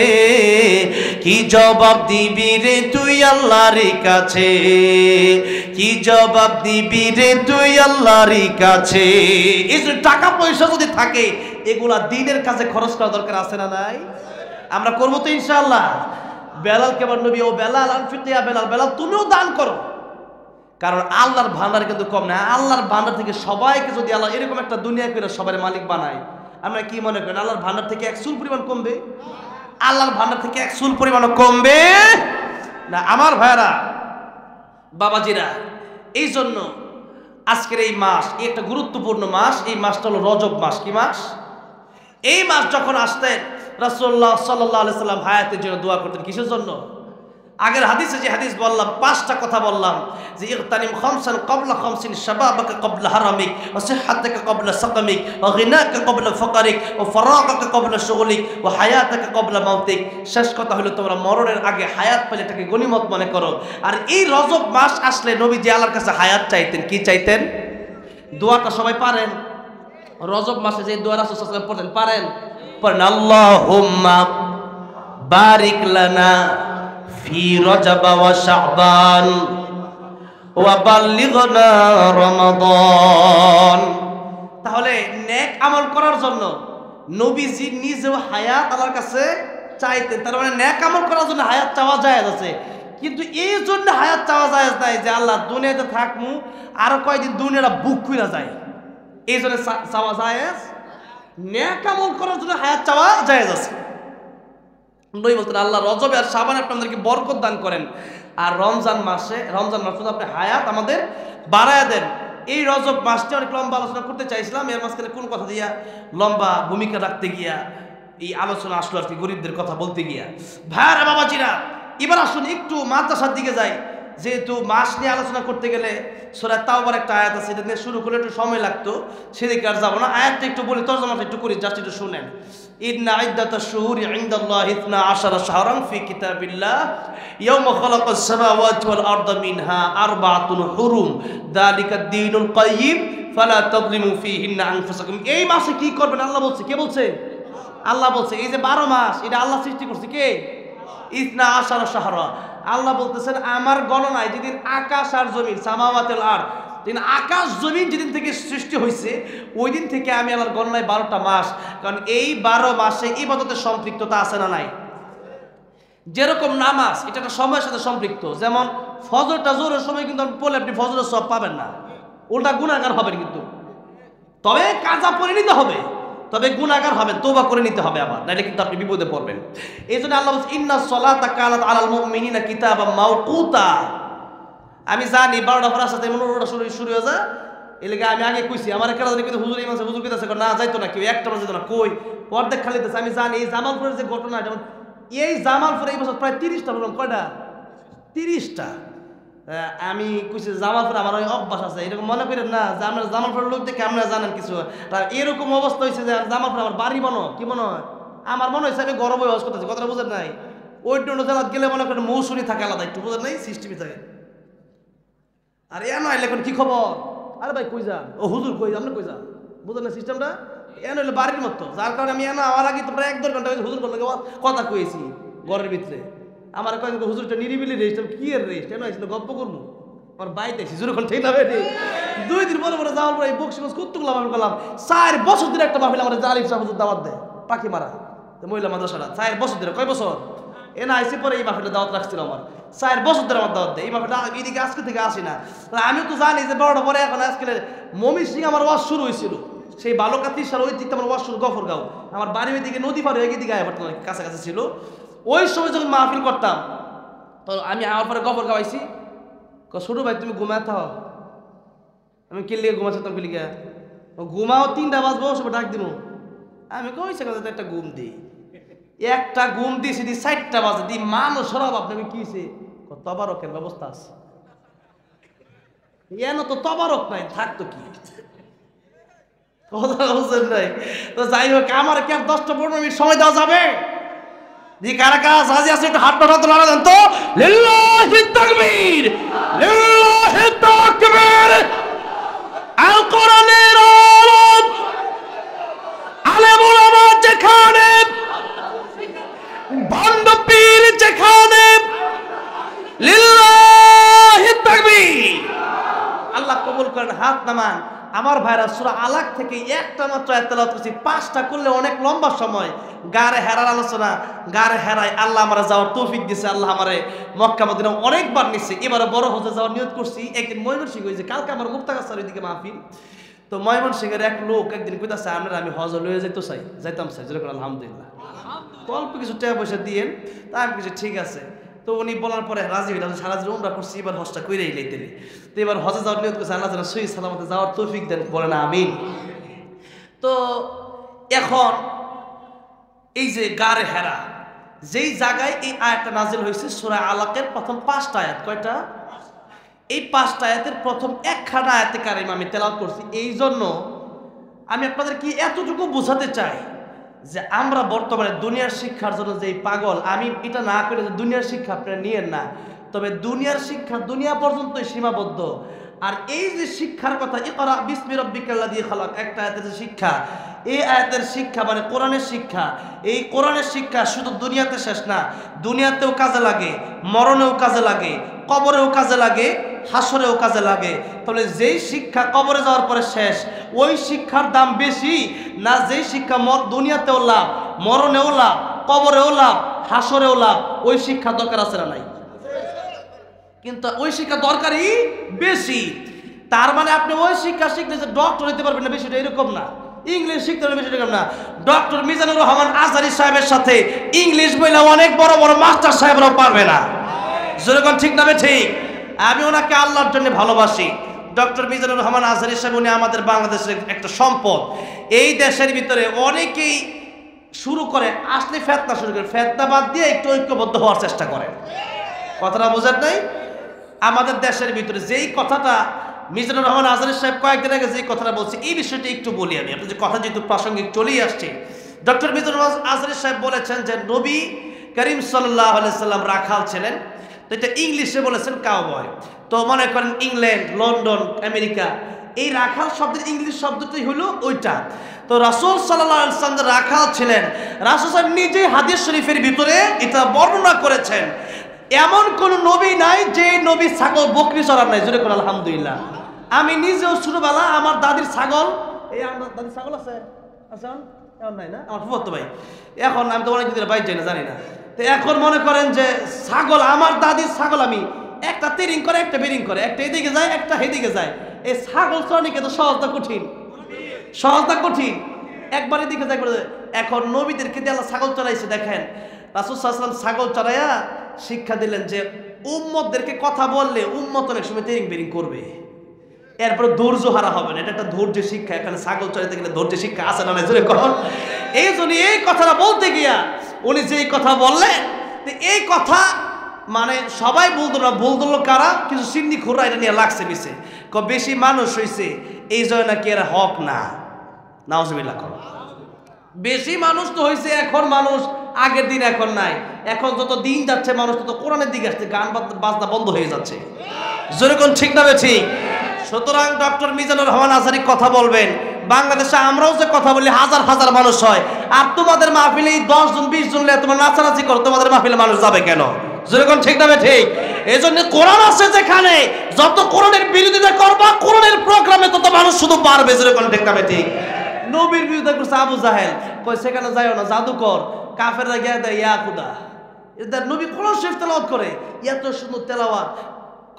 কি জবাব দিবি রে তুই আল্লাহর কাছে? কি জবাব দিবি রে তুই আল্লাহর কাছে? এই যে টাকা পয়সা যদি থাকে, এগুলা দিনের কাজে খরচ করা দরকার আছে না নাই? আমরা করবো তো ইনশাআল্লাহ। বেলাল কেমন নবী, ও বেলাল আনফিকিয়া বেলাল, বেলাল তুমিও দান করো, কারণ আল্লাহর ভান্ডার কিন্তু কম না। আল্লাহর ভান্ডার থেকে সবাইকে যদি আল্লাহ এরকম একটা দুনিয়া করে সবার মালিক বানায়, আমরা কি মনে করেন আল্লাহর ভান্ডার থেকে এক চুল পরিমাণ কমবে? আল্লাহর ভান্ডার থেকে এক চুল পরিমাণও কমবে না। আমার ভাইরা, বাবাজিরা, এই জন্য আজকের এই মাস, এই একটা গুরুত্বপূর্ণ মাস। এই মাসটা হলো রজব মাস। কি মাস? এই মাস যখন আসতেন, রাসূলুল্লাহ সাল্লাল্লাহু আলাইহি সাল্লাম হায়াতের জন্য দোয়া করতেন। কিসের জন্য? আগের হাদিসে যে হাদিস বললাম, 5টা কথা বললাম, যে ইগতানিম খামসান ক্বাবলা খামসিন, শাবাবাকা ক্বাবলা হারামিক, ওয়া সিহহাতাকা ক্বাবলা সাকামিক, ওয়া গিনাকা ক্বাবলা ফাকারিক, ওয়া ফারাগাকা ক্বাবলা শুগলিক, ওয়া হায়াতাকা ক্বাবলা মাউতিক। শেষ কথা হলো, তোমরা মরণের আগে হায়াত পেলে এটাকে গনিমত মনে করো। আর এই রজব মাস আসলে নবী যে আল্লাহর কাছে হায়াত চাইতেন, কি চাইতেন? দোয়াটা সবাই পারেন? রজব মাসে যে দোয়া রাসূল সাল্লাল্লাহু আলাইহি ওয়াসাল্লাম পড়তেন, পারেন? পড়েন, আল্লাহুম্মা বারিক লানা ফি রজব ওয়া শাবান ওয়া বাল্লিগনা রমাদান। তাহলে নেক আমল করার জন্য নবীজি নিজেও হায়াত আল্লাহর কাছে চাইতেন। তার মানে নেক আমল করার জন্য হায়াত চাওয়া জায়েজ আছে, কিন্তু এই জন্য হায়াত চাওয়া জায়েজ নাই যে আল্লাহ দুনিয়াতে থাকমু আরো কয়দিন দুনিয়াটা বুক কইরা যায়, এই জন্য চাওয়া জায়েজ। নেক আমল করার জন্য হায়াত চাওয়া জায়েজ আছে। নবী বলতেন আল্লাহ রজবে আর শাবানে আপনাদেরকে বরকত দান করেন, আর রমজান মাসে আপনি হায়াত আমাদের বাড়ায়া দেন। এই রজব মাসটি অনেক লম্বা আলোচনা করতে চাইছিলাম, এর মাঝখানে কোন কথা দিয়া লম্বা ভূমিকা রাখতে গিয়া এই আলোচনা আসলো আর কি, গরিবদের কথা বলতে গিয়া। ভাইরা বাবাজিরা, এবার আসুন একটু মাদ্রাসার দিকে যাই। যেহেতু মাস নিয়ে আলোচনা করতে গেলে সূরা তাওবার একটা আয়াত আছে, এটা নিয়ে শুরু করলে একটু সময় লাগতো, সেদিকে আর যাবো না। আয়াতটা একটু বলি, তরজমাটা একটু করি, জাস্ট একটু শুনেন। ইন্না ইদ্দাতাশ শুহুরি ইনদাল্লাহি 12 শাহরান ফি কিতাবিল্লাহ ইয়াওমা খালাকাস সামাওয়াতি ওয়াল আরদা মিনহা আরবাআতুন হুরুম যালিকাদ দীনুল কাইয়্যিম ফালা তাযলিমু ফীহিন্না আনফুসাকুম। এই মাসে কি করবেন আল্লাহ বলছে। কে বলছে? আল্লাহ বলছে। এই যে 12 মাস, এটা আল্লাহ সৃষ্টি করছে। কে? 12 শাহরা। আল্লাহ বলতেছেন আমার গণনায় যেদিন আকাশ আর জমিন, সামাওয়াতুল আরদ, যেদিন আকাশ জমিন যেদিন থেকে সৃষ্টি হয়েছে ওই দিন থেকে আমি আল্লাহর গণনায় 12টা মাস। কারণ এই 12 মাসে ইবাদতের সম্পৃক্ততা আছে না নাই? যেরকম নামাজ এটা একটা সময়ের সাথে সম্পৃক্ত, যেমন ফজরটা জোরের সময় কিন্তু পড়লে আপনি ফজরের সওয়াব পাবেন না, উল্টা গুনাহগার হবেন। কিন্তু তবে কাজা পড়ে নিতে হবে, তবে গুনাহগার হবেন, তওবা করে নিতে হবে আবার, নাইলে কিন্তু আপনি বিপদে পড়বেন। এই জন্য আল্লাহ বলছে ইন্নাস সালাতা কানাত আলাল মুমিনিনা কিতাবাম মাওকুতা। আমি জানি 12টা পড়ার সাথে মনোরটা শুরু হয়ে যায়, এর লেগে আমি আগে কইছি আমার একটা জানি কিন্তু হুজুর ইমাম সাহেব হুজুর কইতাছে না যাইতো না, কেউ একটা বাজে না, কই অর্ধেক খালি দিতেছে। আমি জানি এই জামালপুরের যে ঘটনা, যেমন এই জামালপুরে এই বছর প্রায় 30টা বললাম, কয়টা? 30টা। আমি কইছি জামালপুরে আমার ওই অভ্যাস আছে, এরকম মনে করেন না যে আপনার জামালপুরের লোক দেখে আপনারা জানেন কিছু। এরকম অবস্থা হয়েছে যে জামালপুরে আমার বাড়ি মনে কি মনে হয়, আমার মনে হয়েছে আমি গরম হয়ে হজ করতেছি, কথাটা বুঝেন নাই? ওই অন্য জেলাত গেলে মনে করেন মৌসুমি থাকে আলাদা, একটু বুঝেন নাই, সিস্টেমই থাকে। আর এ নয় এখন কি খবর, আরে ভাই কই যান, ও হুজুর কই, আপনি কই যান, বুঝেন না সিস্টেমটা? এ নইলে বাড়ির মতো, যার কারণে আমি এনা আমার আগে তো প্রায় 1-2 ঘন্টা হুজুর কথা কয়েছি ঘরের ভিতরে। আমার কয়েক হুজুরটা নিরিবিলি রেস্ট, কি এর রেস্ট, এনে আসলে গল্প করবো আমার বাইতে হুজুর এখন ঠিক না বেটি। 2 দিন পরে পরে যাওয়ার পরে এই বক্সিমস করতেগুলো আমি করলাম। 4 বছর ধরে একটা মাহফিল আমাদের জালিম সাহেব হুজুর দাওয়াত দেয়, পাখি মারা মহিলা মাদ্রাসাটা। 4 বছর ধরে, কয় বছর এনা আইসি পরে এই মাহফিলটা দাওয়াত রাখছিল আমার। 4 বছর ধরে আমার দাওয়াত দেয় এই মাহফিলটা, এদিকে আজকে থেকে আসি না। আমিও তো জানি যে 12টা পরে এখন আজকে মমিন সিং আমার ওয়াজ শুরু হয়েছিল, সেই বালকা 30 সাল ওই দিকটা আমার ওয়াজ শুরু, গফরগাঁও আমার বাড়ি ওই দিকে নদী পার হয়ে দিকে আয় পড়তাম, কাছাকাছি ছিল। ওই সময় যখন মাহফিল করতাম তো আমি আমার পরে গফরগাঁও আইসি, ছোট ভাই তুমি ঘুমায় থাও। আমি কে লিগে ঘুমাচ্ছতাম, কে লিগে ঘুমাও, 3টা বাজবো সব ডাক দিব। আমি কইছে একটা ঘুম দিই, একটা ঘুম দিই সেদিন 4টা বাজে দিই, মানুষ সরব আপনি আমি কিছে তবারকের ব্যবস্থা আছে, এন তো তবারক নাই, থাকতো কি কথা বুঝছেন নাই? তো যাই হোক, আমার কি আর 10-15 মিনিট সময় দেওয়া যাবে? যে কারা কারা সাজি আছে একটু হাত পাঠাতে না জান তো, লিল্লাহি তাকবীর, লিল্লাহি তাকবীর। আল কোরআনের আলোক আলেম ওলামা যেখানে, ভণ্ড পীর যেখানে, লিল্লাহি তাকবীর। আল্লাহ কবুল করেন, হাত নামান। আমার ভাইরা সূরা আলাক থেকে একটা মাত্র আয়াত তেলাওয়াত করছি, 5টা করলে অনেক লম্বা সময়। গারে হেরার আলোচনা, গারে হেরায় আল্লাহ আমারে যাওয়ার তৌফিক দিয়েছে, আল্লাহ আমারে মক্কা মদিনা অনেকবার নিচ্ছে। এবারে বড় হজে যাওয়ার নিয়ত করছি। একদিন ময়মনসিংহ হয়েছে, কালকে আমার মুক্তাগাছার ওইদিকে মাহফিল। তো ময়মনসিংহের এক লোক একদিন কইতাছে আমরা আমি হজ লয়ে যাইতে চাই, যাইতাম চাই, যেরকম আলহামদুলিল্লাহ অল্প কিছু টাকা পয়সা দিয়েন। তা আমি কিছু ঠিক আছে। তো উনি বলার পরে রাজি হইলাম, সারা জীবন উমরা করছি, এবার হজটা কইরাই লাইতেনি। তো এবার হজে যাওয়ার নিয়ত করছে, আল্লাহ যেন সহি সালামতে যাওয়ার তৌফিক দেন, বলেন আমিন। তো এখন এই যে গারে হেরা, যেই জায়গায় এই আয়াতটা নাজিল হয়েছে সূরা আলাকের প্রথম 5টা আয়াত, কয়টা? এই 5টা আয়াতের প্রথম একখানা আয়াতে কারিমা আমি তেলাওয়াত করছি। এই জন্য আমি আপনাদের কি এতটুকু বোঝাতে চাই যে আমরা বর্তমানে দুনিয়ার শিক্ষার জন্য যেই পাগল, আমি এটা না করে যে দুনিয়ার শিক্ষা আপনারা নিয়েন না, তবে দুনিয়ার শিক্ষা দুনিয়া পর্যন্তই সীমাবদ্ধ। আর এই যে শিক্ষার কথা, ইকরা বিসমি রাব্বিকাল্লাযী খালাক, একটা আয়াতের যে শিক্ষা, এই আয়াতের শিক্ষা মানে কোরআনের শিক্ষা। এই কোরআনের শিক্ষা শুধু দুনিয়াতে শেষ না, দুনিয়াতেও কাজে লাগে, মরণেও কাজে লাগে, কবরেও কাজে লাগে, হাসরেও কাজে লাগে। তাহলে যেই শিক্ষা কবরে যাওয়ার পরে শেষ, ওই শিক্ষার দাম বেশি না যেই শিক্ষা দুনিয়াতেও লাভ, মরণেও লাভ, কবরেও লাভ, হাসরেও লাভ? ওই শিক্ষা দরকার আছে না নাই? কিন্তু ওই শিক্ষা দরকারই বেশি। তার মানে আপনি ওই শিক্ষা শিখলে যে ডক্টর হতে পারবেন না, বেশিটা এরকম না। ইংলিশ শিখতে হবে বেশি এরকম না। ডক্টর মিজানুর রহমান আজহারী সাহেবের সাথে ইংলিশ বইলে অনেক বড় বড় মাস্টার সাহেবরাও পারবে না। যেরকম ঠিক না ঠিক? আমি ওনাকে আল্লাহর জন্য ভালোবাসি। ডক্টর মিজানুর রহমান আজহারী সাহেব উনি আমাদের বাংলাদেশের একটা সম্পদ। এই দেশের ভিতরে অনেকেই শুরু করে আসলে ফেতনা শুরু করে, ফেতনা বাদ দিয়ে একটু ঐক্যবদ্ধ হওয়ার চেষ্টা করে। কথাটা বোঝার নাই? আমাদের দেশের ভিতরে যেই কথাটা মিজানুর রহমান আজহারী সাহেব কয়েকদিন আগে যেই কথাটা বলছে, এই বিষয়টা একটু বলি আমি। আপনি যে কথা যেহেতু প্রাসঙ্গিক চলেই আসছে, ডক্টর মিজানুর রহমান আজহারী সাহেব বলেছেন যে নবী করিম সাল্লাল্লাহু আলাইহি সাল্লাম রাখাল ছিলেন। তো এটা ইংলিশে বলেছেন কাউবয়। তো মনে করেন ইংল্যান্ড, লন্ডন, আমেরিকা, এই রাখাল শব্দের ইংলিশ শব্দটাই হলো ওইটা। তো রাসূল সাল্লাল্লাহু আলাইহি ওয়াসাল্লাম রাখাল ছিলেন। রাসূল সাহেব নিজেই হাদিস শরীফের ভিতরে এটা বর্ণনা করেছেন। এমন কোন নবী নাই যে নবী ছাগল বকরি চড়ান নাই। জোরে করে আলহামদুলিল্লাহ। আমি নিজেও ছোটবেলা আমার দাদির ছাগল, এই আমার দাদির ছাগল আছে এখন নাই না, আমার ফুফাতো ভাই। এখন আমি তো অনেকদিন বাইরে যাই না, জানি না। তো এখন মনে করেন যে ছাগল, আমার দাদির ছাগল, আমি একটা তেরিং করে একটা বেরিং করে, একটা এদিকে যায় একটা সেদিকে যায়। এই ছাগল চড়ানিকে তো সহজটা কঠিন, সহজটা কঠিন। একবার এদিকে যায় করে। এখন নবীদেরকে দিয়ে আল্লাহ ছাগল চড়াইছে। দেখেন রাসূল সাল্লাল্লাহু আলাইহি ওয়াসাল্লাম ছাগল চড়াইয়া শিক্ষা দিলেন যে উম্মতদেরকে কথা বললে উম্মত অনেক সময় তেরিং বেরিং করবে, এরপরে ধৈর্য হারা হবে না। এটা একটা ধৈর্য শিক্ষা। এখানে ছাগল চড়াইতে গেলে ধৈর্য শিক্ষা আছে না? জোরে কখন। এই জন্য এই কথাটা বলতে গিয়া উনি যে কথা বললেন, এই কথা মানে সবাই বলতো কারা? কিছু সিন্নি খুররা এটা নিয়ে লাগছে বেশি, বেশি মানুষ হয়েছে এই জন্য নাকি এরা হক না। নাউজুবিল্লাহ। বেশি মানুষ তো হয়েছে, এখন মানুষ আগের দিন এখন নাই। এখন যত দিন যাচ্ছে মানুষ তত কোরআনের দিকে আসছে, গান বাজনা বন্ধ হয়ে যাচ্ছে। যেরকম ঠিক না ঠিক? সুতরাং ডক্টর মিজানুর রহমান আজহারী কথা বলবেন। বাংলাদেশে আমরাও যে কথা বলি হাজার হাজার মানুষ হয়, আর তোমাদের মাহফিলে 10 জন 20 জন তোমরা নাচানাচি করো, তোমাদের মাহফিলে মানুষ যাবে কেন? যেরকম ঠিক না ঠিক? এই জন্য কোরআন আছে যেখানে, যত কোরআনের বিরোধিতা করবা কোরআনের প্রোগ্রামে তত মানুষ শুধু বাড়বে। যেরকম ঠিক না ঠিক? নবীর বিরোধিতা করছে আবু জাহেল, কই সেখানে যাইও না, জাদুকর কাফেররা গিয়ে দেয় ইয়া খুদা। এদের নবী কোরআন শরীফ তেলাওয়াত করে, এত সুন্দর তেলাওয়াত।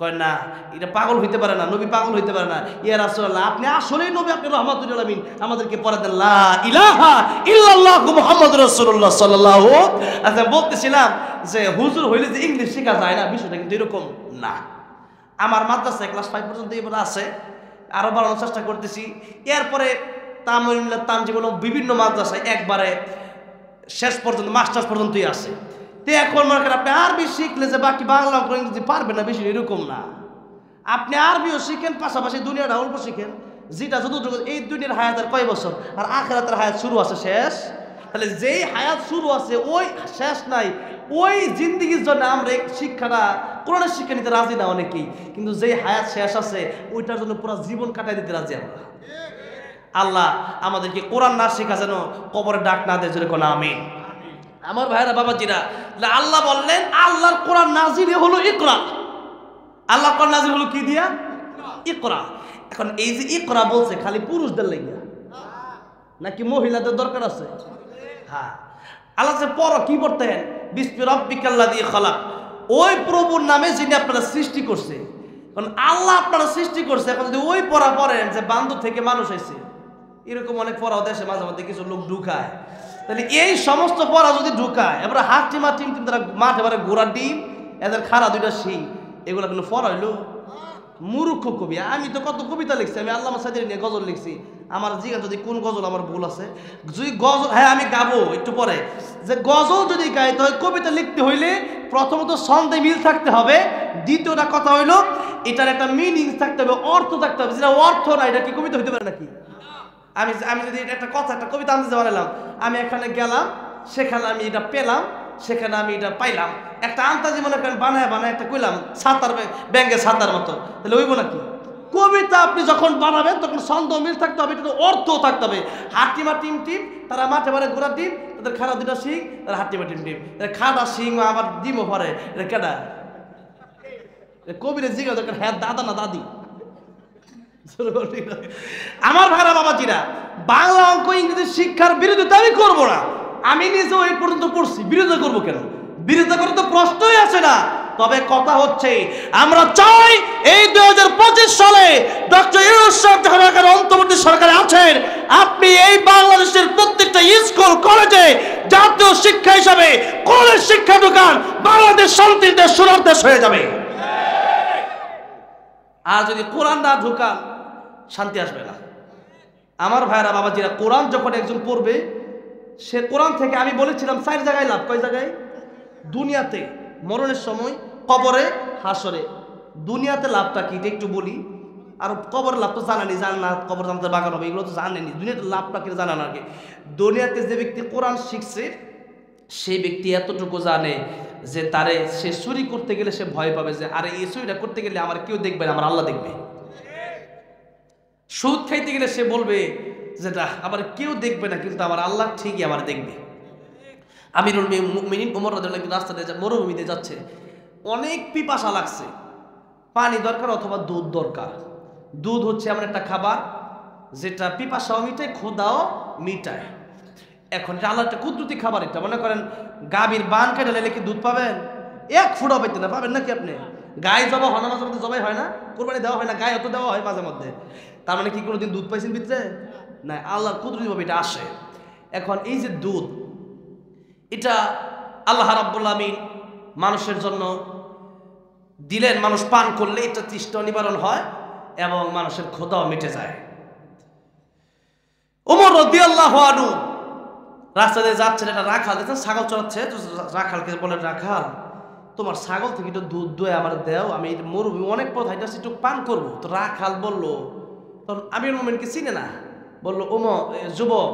কয় না, এটা পাগল হইতে পারে না, নবী পাগল হইতে পারে না। ইয়া রাসূলুল্লাহ, আপনি আসলেই নবী, আপনি রাহমাতুল লিল আলামিন, আমাদেরকে পড়া দেন লা ইলাহা ইল্লাল্লাহু মুহাম্মাদুর রাসূলুল্লাহ সাল্লাল্লাহু আলাইহি ওয়াসাল্লাম। বলতেছিলাম যে হুজুর হইলে যে ইংলিশ শেখা যায় না, বিষয়টা কিন্তু এরকম না। আমার মাদ্রাসায় ক্লাস 5 পর্যন্ত এবার আছে, আরো বাড়ানোর চেষ্টা করতেছি। এরপরে তামজিবন বিভিন্ন মাদ্রাসায় একবারে শেষ পর্যন্ত মাস্টার্স পর্যন্তই আছে। তো এখন মনে করেন আপনি আরবি শিখলে যে বাকি বাংলা ইংরেজি পারবেন না, বেশি এরকম না। আপনি আরবিও শিখেন, পাশাপাশি দুনিয়াটা অল্প শিখেন। যেটা যত এই দুনিয়ার হায়াতের কয় বছর, আর আখিরাতের হায়াত শুরু আছে শেষ। তাহলে যেই হায়াত শুরু আছে ওই শেষ নাই, ওই জিন্দিগির জন্য আমরা শিক্ষাটা কোরআনের শিক্ষা নিতে রাজি না অনেকেই, কিন্তু যেই হায়াত শেষ আছে ওইটার জন্য পুরো জীবন কাটাই দিতে রাজি আমরা। আল্লাহ আমাদেরকে কোরআন না শেখা যেন কবরে ডাক না দেয়। যেরকম আমিন। আমার ভাইরা বাবাজিরা, আল্লাহ বললেন আল্লাহর কোরআন নাজিল হলো ইকরা। আল্লাহ কোরআন নাজিল হলো কি দিয়া? ইকরা। এখন এই যে ইকরা বলছে খালি পুরুষদের লাগা নাকি মহিলাদের দরকার আছে? হ্যাঁ, আল্লাহ যে পড়ো কি পড়তেন? বিসমি রাব্বিকাল্লাযী খালাক, ওই প্রভুর নামে যিনি আপনারা সৃষ্টি করছে। কারণ আল্লাহ আপনারা সৃষ্টি করছে। এখন যদি ওই পড়া পড়েন যে বান্দর থেকে মানুষ হয়েছে, এরকম অনেক পড়াও দেশে মাঝে মাঝে কিছু লোক ঢুকায়, তাহলে এই সমস্ত পড়া যদি ঢুকায়, এবার হাত টিমা টিম টিম তারা মাঠে বারে ঘোড়ার ডিম, এদের খাড়া দুইটা শিং, এগুলো কিন্তু পড়া হইলো মূর্খ কবি। আমি তো কত কবিতা লিখছি, আমি আল্লামা সাইদের নিয়ে গজল লিখছি। আমার জিজ্ঞাসা যদি কোন গজল আমার ভুল আছে, যদি গজল, হ্যাঁ আমি গাবো একটু পরে, যে গজল যদি গাইতে হয় কবিতা লিখতে হইলে প্রথমত ছন্দে মিল থাকতে হবে, দ্বিতীয়টা কথা হইলো এটার একটা মিনিং থাকতে হবে, অর্থ থাকতে হবে। যেটা অর্থ না, এটা কি কবিতা হইতে পারে নাকি? আমি যদি এটা একটা কথা, একটা কবিতা আনতে বানালাম, আমি এখানে গেলাম, সেখানে আমি এটা পেলাম, সেখানে আমি এটা পাইলাম, একটা আন্তাজি মনে করেন বানায় একটা কইলাম ছাতার ব্যাঙ্গে ছাতার মতো, তাহলে হইব নাকি? কবিতা আপনি যখন বানাবেন তখন ছন্দ মিল থাকতে হবে, এটা অর্থ থাকতে হবে। হাটিমা টিম টিম, তারা মাঠে মারে ঘোড়া টিম, তাদের খাড়া দুটা শিং, তারা হাটিমা টিম টিম, খাড়া শিং আবার ডিমও ভরে, এটা কেডা? কবিরে জিজ্ঞাসা দরকার, হ্যাঁ দাদা না দাদি। আমার ভাইরা বাবাজিরা, বাংলা অঙ্ক ইংরেজি শিক্ষার বিরোধিতা আমি করবো না। আমি নিজে এই পর্যন্ত পড়ছি, বিরোধিতা করবো কেন? বিরোধিতা করার তো প্রশ্নই আসে না। তবে কথা হচ্ছে, আমরা চাই এই 2025 সালে ডক্টর ইউনূস সাহেব ঢাকার অন্তর্বর্তী সরকারে আছেন, আপনি এই বাংলাদেশের প্রত্যেকটা স্কুল কলেজে জাতীয় শিক্ষা হিসাবে কলেজ শিক্ষা ঢুকান, বাংলাদেশ শান্তির দেশ, সোনার দেশ হয়ে যাবে। আর যদি কোরআন না ঢুকান, শান্তি আসবে না। আমার ভাইরা বাবাজিরা, কোরআন যখন একজন পড়বে, সে কোরআন থেকে, আমি বলেছিলাম 4 জায়গায় লাভ। কয় জায়গায়? দুনিয়াতে, মরণের সময়, কবরে, হাসরে। দুনিয়াতে লাভটা কি একটু বলি, আর কবরের লাভ তো জানানি, জান্নাত কবর জানতে বাগান হবে, এগুলো তো জানেনি। দুনিয়াতে লাভটা কি জানা না আগে। দুনিয়াতে যে ব্যক্তি কোরআন শিখছে, সেই ব্যক্তি এতটুকু জানে যে তারে সে চুরি করতে গেলে সে ভয় পাবে যে আরে এই চুরিটা করতে গেলে আমার কেউ দেখবে না, আমার আল্লাহ দেখবে। সুদ খাইতে গেলে সে বলবে যেটা আবার কেউ দেখবে না, কিন্তু আমার আল্লাহ ঠিকই আমার দেখবে। আমিরুল মুমিনিন ওমর রাদিয়াল্লাহু আনহু রাস্তা দিয়ে মরুভূমিতে যাচ্ছে, অনেক পিপাসা লাগছে, পানি দরকার অথবা দুধ দরকার। দুধ হচ্ছে এমন একটা খাবার যেটা পিপাসাও মিটায়, ক্ষুধাও মিটায়। এখন এটা আল্লাহ একটা কুদরতি খাবার। এটা মনে করেন গাভীর বান কেটে নিলে কি দুধ পাবেন? এক ফুটাও পাইতে না, পাবেন নাকি আপনি? গায়ে জবা হয় না, মাঝে মধ্যে জবাই হয় না, কোরবানি দেওয়া হয় না, গায়ে অত দেওয়া হয় মাঝে মধ্যে। তার মানে কি কোনোদিন দুধ পাইছেন ভিতরে? না, আল্লাহর কুদরতিভাবে এটা আসে। এখন এই যে দুধ, এটা আল্লাহ রাব্বুল আমিন মানুষের জন্য দিলেন। মানুষ পান করলে এটা তৃষ্ণা নিবারণ হয় এবং মানুষের ক্ষুধাও মিটে যায়। ওমর রাদিয়াল্লাহু আনহু রাস্তা দিয়ে যাচ্ছেন, একটা রাখাল দেখছেন ছাগল চড়াচ্ছে, রাখালকে বলেন, রাখাল তোমার ছাগল থেকে একটু দুধ দই আমার দেও, আমি মরুভূমি অনেক পথ হাইটাচ্ছি, একটু পান করবো। তো রাখাল বললো, তখন আমিরুল মুমিনকে চিনে না, বললো, যুবক,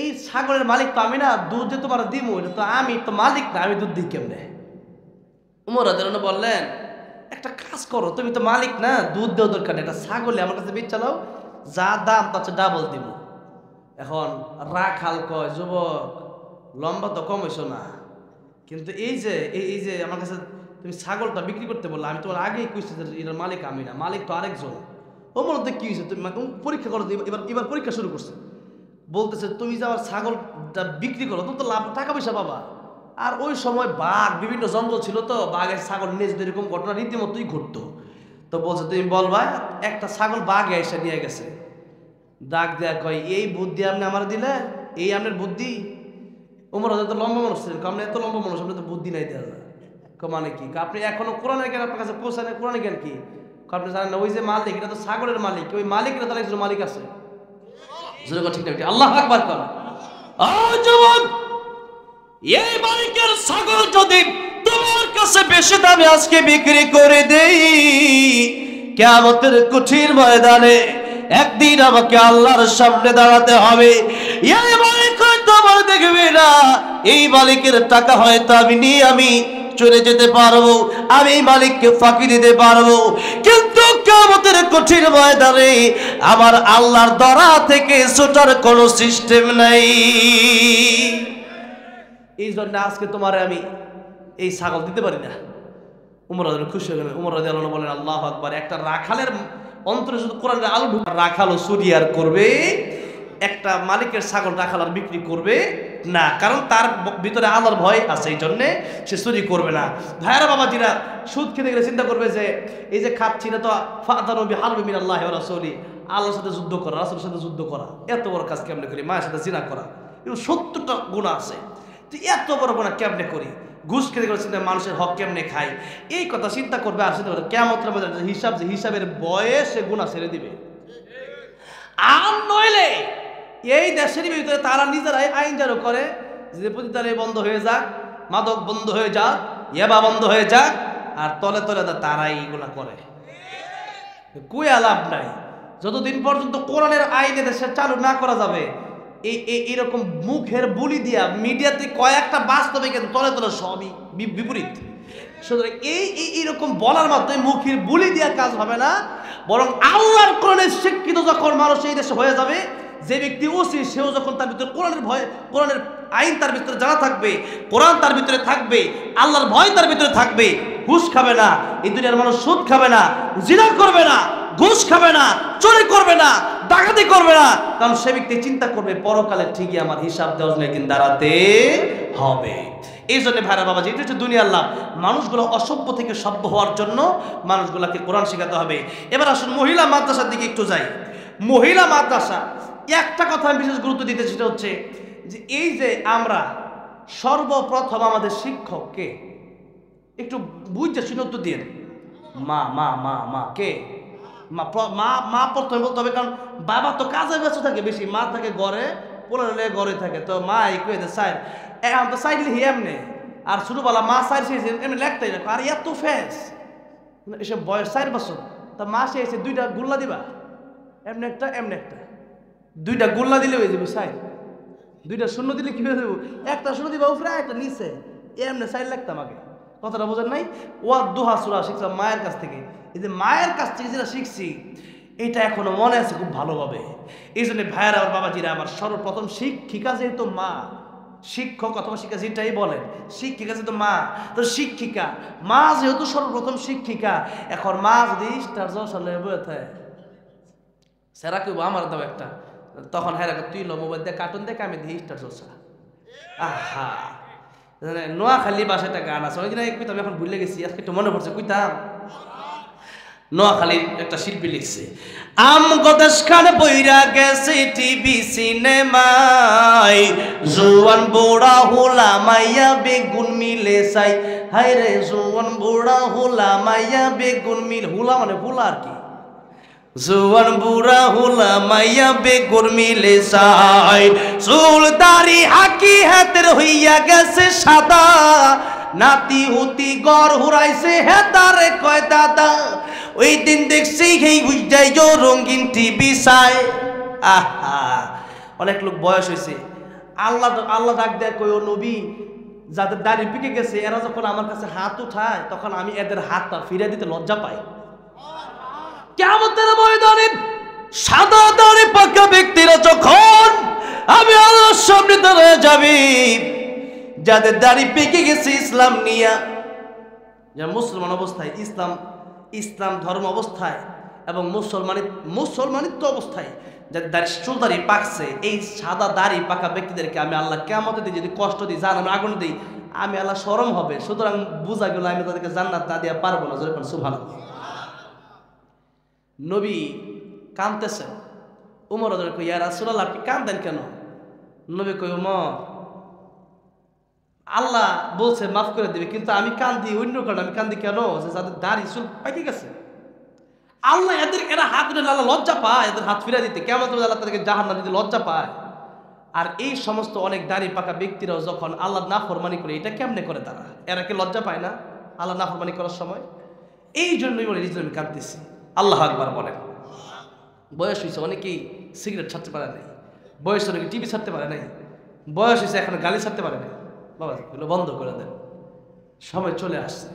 এই ছাগলের মালিক তো আমি না, দুধ যে তোমার দিমু এটা তো আমি তো মালিক না, আমি দুধ দিই কেমনে? ওমর রাদিয়াল্লাহু আনহু বললেন, একটা কাজ করো, তুমি তো মালিক না, দুধ দেওয়া দরকার নেই, এটা ছাগলে আমার কাছে বেচ চালাও, যা দাম তার চেয়ে ডাবল দিব। এখন রাখাল কয়, যুবক লম্বা তো কম হইছো না, কিন্তু এই যে আমার কাছে তুমি ছাগলটা বিক্রি করতে বললে, আমি তোমার আগেই কইছি যে এটার মালিক আমি না, মালিক তো আরেকজন। ওমর তো কি হয়েছে, তুমি পরীক্ষা করো, এবার পরীক্ষা শুরু করছে। বলতেছে, তুমি যে আমার ছাগলটা বিক্রি করো, তুমি তো লাভ টাকা পয়সা পাবা। আর ওই সময় বাঘ, বিভিন্ন জঙ্গল ছিল, তো বাঘের ছাগল নিয়ে এরকম ঘটনা রীতিমতোই ঘটতো। তো বলছে, তুমি বলবা একটা ছাগল বাঘে এসে নিয়ে গেছে। ডাক দেয়া কয়, এই বুদ্ধি আপনি আমার দিলে, এই আপনার বুদ্ধি? ওমর তো লম্বা মানুষ ছিলেন, আপনি এত লম্বা মানুষ, আপনি তো বুদ্ধি নাই দেওয়া যায়। মানে কি, আপনি এখনো কোরআনের জ্ঞান আপনার কাছে পৌঁছায় না? কোরআনের জ্ঞান কি আপনি জানেন না? ওই যে মালিক, এটা তো ছাগলের মালিক, ওই মালিকের তার একজন মালিক আছে। ঠিক না? আল্লাহু আকবার কর। যুবক, এই মালিকের ছাগল যদি তোমার কাছে বেশি দামে আজকে বিক্রি করে দেই, কিয়ামতের কঠিন ময়দানে একদিন আমাকে আল্লাহর সামনে দাঁড়াতে হবে। এই মালিক হয়তো আমার দেখবে না, এই মালিকের টাকা হয়তো আমি নিয়ে আমি চলে যেতে পারবো, আমি এই মালিককে ফাঁকি দিতে পারবো, কিন্তু কিয়ামতের কঠিন ময়দানে আমার আল্লাহর দরা থেকে ছোটার কোনো সিস্টেম নাই। এই জন্য আজকে তোমারে আমি এই ছাগল দিতে পারি না। ওমর রাদিয়াল্লাহু খুশি হয়ে গেলেন। ওমর রাদিয়াল্লাহু বলেন, আল্লাহু আকবার, একটা রাখালের অন্তরে শুধু কোরআনের আলো ঢুকে, রাখালও চুরি আর করবে, একটা মালিকের ছাগল রাখাল আর বিক্রি করবে না, কারণ তার ভিতরে আল্লাহর ভয় আছে, এই জন্যে সে চুরি করবে না। ভাইয়ারা বাবাজিরা, সুদ খেতে গেলে চিন্তা করবে যে এই যে খাচ্ছি না, তো ফাদানু বিহারবি মিনাল্লাহি ওয়া রাসূলি, আল্লাহর সাথে যুদ্ধ করা, রাসূলের সাথে যুদ্ধ করা, এত বড় কাজ কেমনে করি? মায়ের সাথে জিনা করা, এরকম 70টা গুনাহ আছে, তো এত বড় গুনাহ কেমনে করি? ঘুষ খেতে গেলে চিন্তা, মানুষের হক কেমনে খাই, এই কথা চিন্তা করবে। আর চিন্তা করবে কিয়ামতের মধ্যে হিসাবের বয়ে সে গুনাহ ছেড়ে দিবে। আর নইলে এই দেশের ভিতরে তারা নিজেরাই আইন জারি করে যে প্রতিদানে বন্ধ হয়ে যাক, মাদক বন্ধ হয়ে যাক, ইয়াবা বন্ধ হয়ে যাক, আর তলে তলে তারাই এইগুলা করে। কুয়া লাভ নাই। যতদিন পর্যন্ত কোরআনের আইনে দেশে চালু না করা যাবে, এইরকম মুখের বুলি দিয়া মিডিয়াতে কয়েকটা বাস্তবে, কিন্তু তলে তলে সবই বিপরীত। সুতরাং এইরকম বলার মাধ্যমে মুখের বুলি দিয়া কাজ হবে না, বরং আল্লাহর কোরআনে শিক্ষিত যখন মানুষ এই দেশে হয়ে যাবে, যে ব্যক্তি ওসি সেও যখন তার ভিতরে কোরআনের ভয়, কোরআনের আইন তার ভিতরে জানা থাকবে, কোরআন তার ভিতরে থাকবে, আল্লাহর ভয় তার ভিতরে থাকবে, ঘুষ খাবে না, এই দুনিয়ার মানুষ সুদ খাবে না, জিনা করবে না, ঘুষ খাবে না, চুরি করবে না, ডাকাতি করবে না, কারণ সে ব্যক্তি চিন্তা করবে পরকালে ঠিকই আমার হিসাব দেওয়ার জন্য একদিন দাঁড়াতে হবে। এই জন্য ভাইরা বাবাজি, এটা হচ্ছে দুনিয়ার লাভ। মানুষগুলো অসভ্য থেকে সভ্য হওয়ার জন্য মানুষগুলোকে কোরআন শেখাতে হবে। এবার আসুন মহিলা মাদ্রাসার দিকে একটু যাই। মহিলা মাদ্রাসা, একটা কথা আমি বিশেষ গুরুত্ব দিতে, সেটা হচ্ছে যে এই যে আমরা সর্বপ্রথম আমাদের শিক্ষককে একটু বুঝতে শুনে তো দিয়ে মা মা মা মা কে মা মা প্রথমে বলতে হবে, কারণ বাবা তো কাজে ব্যস্ত থাকে বেশি, মা থাকে ঘরে, পোলারে ঘরে থাকে, তো মা একটু সাইড এখন তো সাইড লিখি এমনি, আর ছোটবেলা মা সাইড শিখেছে এমনি লেখতেই রাখো, আর এত ফেস এসব বয়স 4 বছর, তা মা সে এসে 2টা গুল্লা দিবা, এমনি একটা এমনি একটা, 2টা গুল্লা দিলে হয়ে যাবে সাইড, 2টা শূন্য দিলে কি হয়ে যাবো, একটা শূন্য দিবা উপরে একটা নিচে, এমনি সাইড লাগতাম আগে। কথাটা বোঝেন নাই? ওয়া দোহা সূরা শিখলাম মায়ের কাছ থেকে। এই যে মায়ের কাছ থেকে যেটা শিখছি এটা এখনো মনে আছে খুব ভালোভাবে। এই জন্য ভাইয়েরা আর বাবাজিরা, আমার সর্বপ্রথম শিক্ষিকা যেহেতু মা, শিক্ষক অথবা শিক্ষা যেটাই বলেন, শিক্ষিকা যেহেতু মা, তো শিক্ষিকা মা যেহেতু সর্বপ্রথম শিক্ষিকা, এখন মা যদি স্টার জলসালে বইতে সেরা কেউ আমার দাও একটা, তখন হ্যাঁ তুই লো মোবাইল দিয়ে কার্টুন দেখে আমি দিই স্টার জলসা। আহা, নোয়াখালী বাসায় একটা গান আছে, ওইদিন কইতাম, এখন ভুলে গেছি, আজকে একটু মনে পড়ছে, কইতাম নোয়াখালীর একটা শিল্পী লিখছে, আম গদেশ খান বইরা গেছে টিভি সিনেমায়, জোয়ান বুড়া হোলা মাইয়া বেগুন মিলে চাই, হায় রে জোয়ান বুড়া হোলা মাইয়া বেগুন মিল, হোলা মানে হোলা আর কি, জোয়ান বুড়া হোলা মাইয়া বেগুন মিলে চাই, চুল দাড়ি হাকি হাতের হইয়া গেছে সাদা, নাতি হুতি গড় হুরাইছে হেতারে কয় দাদা, ওই দিন দেখছি সেই বুঝাই যো রঙিন টিভি চাই। আহা, অনেক লোক বয়স হয়েছে, আল্লাহ আল্লাহ ডাক দেয় কই, ও নবী যাদের দাড়ি পেকে গেছে এরা যখন আমার কাছে হাত উঠায় তখন আমি এদের হাতটা ফিরে দিতে লজ্জা পাই। কিয়ামতের ময়দানে সাদা দাড়ি পাকা ব্যক্তিরা যখন আমি আল্লাহর সামনে দাঁড়িয়ে যাবে, যাদের দাড়ি পেকে গেছে ইসলাম নিয়া, যারা মুসলমান অবস্থায়, ইসলাম ধর্ম অবস্থায় এবং মুসলমানিত্ব অবস্থায় যাদের চুল দাড়ি পাকছে, এই সাদা দাড়ি পাকা ব্যক্তিদেরকে আমি আল্লাহ কিয়ামতে দিই যদি কষ্ট দিই, জাহান্নামে আগুন দিই, আমি আল্লাহ শরম হবে, সুতরাং বোঝা গেল আমি তাদেরকে জান্নাত না দিয়ে পারবো না। যখন সুবহানাল্লাহ, নবী কাঁদতেছেন, উমর কই ইয়া রাসূলুল্লাহ আপনি কাঁদেন কেন? নবী কই উমর আল্লাহ বলছে মাফ করে দিবে, কিন্তু আমি কান্দি অন্য কারণে। আমি কান্দি কেন? যে যাদের দাড়ি চুল পাইকে গেছে আল্লাহ এরা হাত উঠে আল্লাহ লজ্জা পায়, এদের হাত ফিরা দিতে, কেমন আল্লাহ তাদেরকে জাহান্নামে দিতে লজ্জা পায়। আর এই সমস্ত অনেক দাড়ি পাকা ব্যক্তিরাও যখন আল্লাহ নাফরমানি করে, এটা কেমনে করে তারা? এরা কি লজ্জা পায় না আল্লাহ নাফরমানি করার সময়? এই জন্যই বলে আমি কাঁদতেছি। আল্লাহ আকবার বলেন। বয়স হয়েছে, অনেকেই সিগারেট ছাড়তে পারে নাই, বয়স অনেকে টিভি ছাড়তে পারে নাই, বয়স হয়েছে এখন গালি ছাড়তে পারে নাই। বাবা এগুলো বন্ধ করে দেন, সময় চলে আসছে,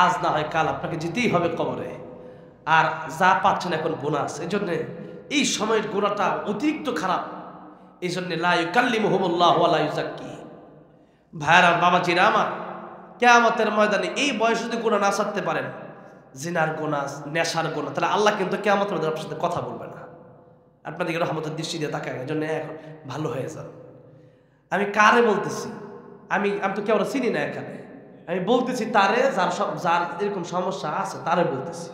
আজ না হয় কাল আপনাকে যেতেই হবে কবরে, আর যা পাচ্ছেন এখন বোনাস। এই জন্যে এই সময়ের গুণাটা অতিরিক্ত খারাপ, এই জন্যে লা ইউকাল্লিমুহুমুল্লাহু ওয়া লা ইউযাক্কি। ভাইরা বাবাজিরা আমার, কিয়ামতের ময়দানে এই বয়সে যদি গুনাহ না ছাড়তে পারেন, জিনার গুনাহ, নেশার গুনাহ, তাহলে আল্লাহ কিন্তু কিয়ামতের ময়দানে আপনার সাথে কথা বলবে না। আপনাদেরকে রহমতের দৃষ্টি দিয়ে তাকায়, এই জন্য এখন ভালো হয়ে যান। আমি কারে বলতেছি? আমি তো কেউ চিনি না এখানে, আমি বলতেছি তারে যার এরকম সমস্যা আছে তারে বলতেছি।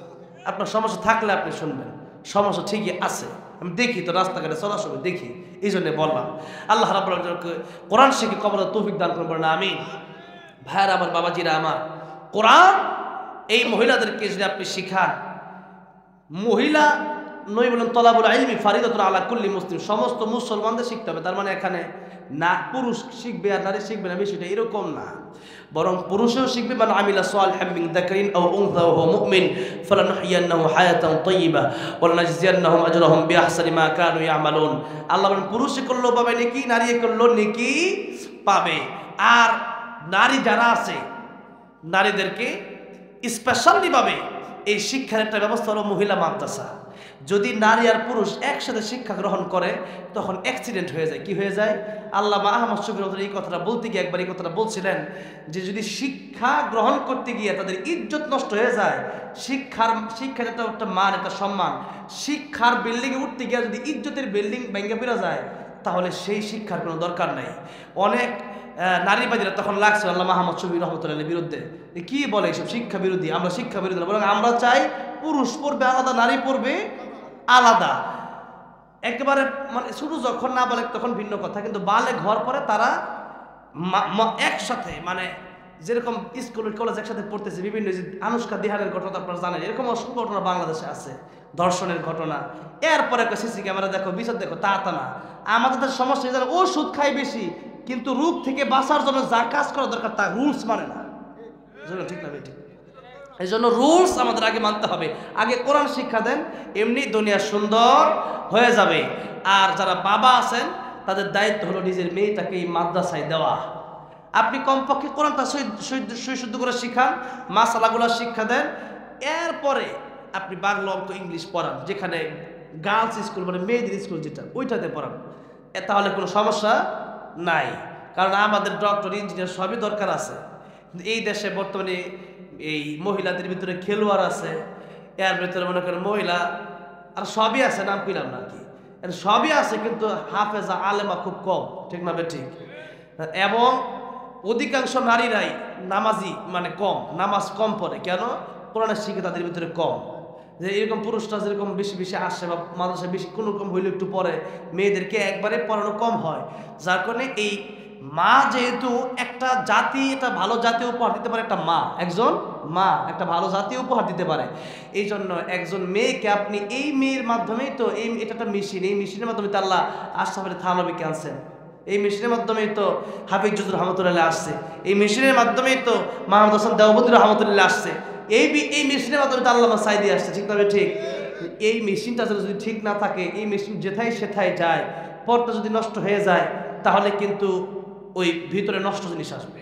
আপনার সমস্যা থাকলে আপনি শুনবেন, সমস্যা ঠিকই আছে, আমি দেখি তো রাস্তাঘাটে চলার সময় দেখি, এই জন্য বললাম। আল্লাহ রাব্বুল আলামিন কোরআন শিখে কবরের তৌফিক দান করুন, বলেন আমিন। ভাইরা আমার, বাবাজিরা আমার, কোরআন এই মহিলাদেরকে যদি আপনি শিখান, মহিলা নই বলেন তলাবুল ইলমি ফারিদাতুন আলা কুল্লি মুসলিম, সমস্ত মুসলমানদের শিখতে হবে। তার মানে এখানে না পুরুষ শিখবে আর নারী শিখবে না, বিষয়টা এরকম না, বরং পুরুষও শিখবে। মান আমিলা সালিহাম মিন যাকারিন আও উনসা ওয়া হুয়া মুমিন ফালানুহয়িয়ান্নাহু হায়াতান তাইয়্যিবা ওয়া লানাজজিয়ান্নাহুম আজরাহুম বিআহসানি মা কানু ইয়ামালুন। আল্লাহ বলেন পুরুষে করলেও পাবে নেকি, নারী করলেও নেকি পাবে। আর নারী যারা আছে, নারীদেরকে স্পেশালি ভাবে এই শিক্ষার একটা ব্যবস্থা হলো মহিলা মাদ্রাসা। যদি নারী আর পুরুষ একসাথে শিক্ষা গ্রহণ করে তখন অ্যাক্সিডেন্ট হয়ে যায়। কি হয়ে যায়? আল্লামা আহমদ শফি এই কথাটা বলতে গিয়ে একবার এই কথাটা বলছিলেন যে যদি শিক্ষা গ্রহণ করতে গিয়ে তাদের ইজ্জত নষ্ট হয়ে যায়, শিক্ষার একটা মান, একটা সম্মান, শিক্ষার বিল্ডিংয়ে উঠতে গিয়ে যদি ইজ্জতের বিল্ডিং ভেঙে ফেরা যায় তাহলে সেই শিক্ষার কোনো দরকার নাই। অনেক নারীবাদীরা তখন লাগছে আল্লামা আহমদ শফি রহমতুল্লাহের বিরুদ্ধে, কি বলে এইসব শিক্ষা বিরোধী, আমরা শিক্ষা বিরোধী না, বরং আমরা চাই পুরুষ পড়বে আলাদা, নারী পড়বে আলাদা। একেবারে মানে শুধু যখন না বলে তখন ভিন্ন কথা, কিন্তু বালে ঘর পরে তারা একসাথে, মানে যেরকম স্কুল কলেজ একসাথে পড়তেছে, বিভিন্ন যে আনুষ্কা দিহানের ঘটনা আপনারা জানেন, এরকম অসংখ্য ঘটনা বাংলাদেশে আছে, ধর্ষণের ঘটনা। এরপরে একটা সিসি ক্যামেরা দেখো, বিচার দেখো, তা না। আমাদের সমস্যা জানো, ও সুদ খায় বেশি, কিন্তু রোগ থেকে বাঁচার জন্য যা কাজ করা দরকার তা রুলস মানে না। ঠিক না বেঠিক? এই জন্য রুলস আমাদের আগে মানতে হবে। আগে কোরআন শিক্ষা দেন, এমনি দুনিয়া সুন্দর হয়ে যাবে। আর যারা বাবা আছেন তাদের দায়িত্ব হলো নিজের মেয়েটাকে এই মাদ্রাসায় দেওয়া। আপনি কমপক্ষে কোরআনটা শুদ্ধ করে শিখান, মাসালাগুলো শিক্ষা দেন, এরপরে আপনি বাংলা, অঙ্ক, ইংলিশ পড়ান, যেখানে গার্লস স্কুল মানে মেয়েদের স্কুল যেটা, ওইটাতে পড়ান, তাহলে কোনো সমস্যা নাই। কারণ আমাদের ডক্টর, ইঞ্জিনিয়ার সবই দরকার আছে। এই দেশে বর্তমানে এই মহিলাদের ভিতরে খেলোয়াড় আছে, এর ভিতরে মনে করেন মহিলা আর সবই আছে, নাম কইলাম না কি, সবই আছে, কিন্তু হাফেজা আলেমা খুব কম। ঠিক না ঠিক? এবং অধিকাংশ নারীরাই নামাজি, মানে কম, নামাজ কম পড়ে। কেন? কোরআনের শিক্ষা তাদের ভিতরে কম। যে এরকম পুরুষরা যেরকম বেশি বেশি আসে বা মাদ্রাসায় বেশি কোনো রকম হইলে একটু পরে, মেয়েদেরকে একবারে পড়ানো কম হয়। যার কারণে এই মা যেহেতু একটা জাতি, এটা ভালো জাতি উপহার দিতে পারে, একটা মা, একজন মা একটা ভালো জাতি উপহার দিতে পারে। এই জন্য একজন মেয়েকে আপনি, এই মেয়ের মাধ্যমেই তো, এটা একটা মেশিন, এই মেশিনের মাধ্যমে তো আল্লাহ আশরাফ আলী থানভীকে আনছেন, এই মেশিনের মাধ্যমেই তো হাফিজ জুজুর রহমতুল্লাহ আসছে, এই মেশিনের মাধ্যমেই তো মাহমুদ হাসান দেওবন্দি রহমতুল্লাহ আসছে, এই মেশিনের মাধ্যমে তো আল্লামা সাইদি আসছে। ঠিক না ঠিক? এই মেশিনটা যদি ঠিক না থাকে, এই মেশিন যেথায় সেথায় যায়, পথটা যদি নষ্ট হয়ে যায়, তাহলে কিন্তু ওই ভিতরে নষ্ট জিনিস আসবে।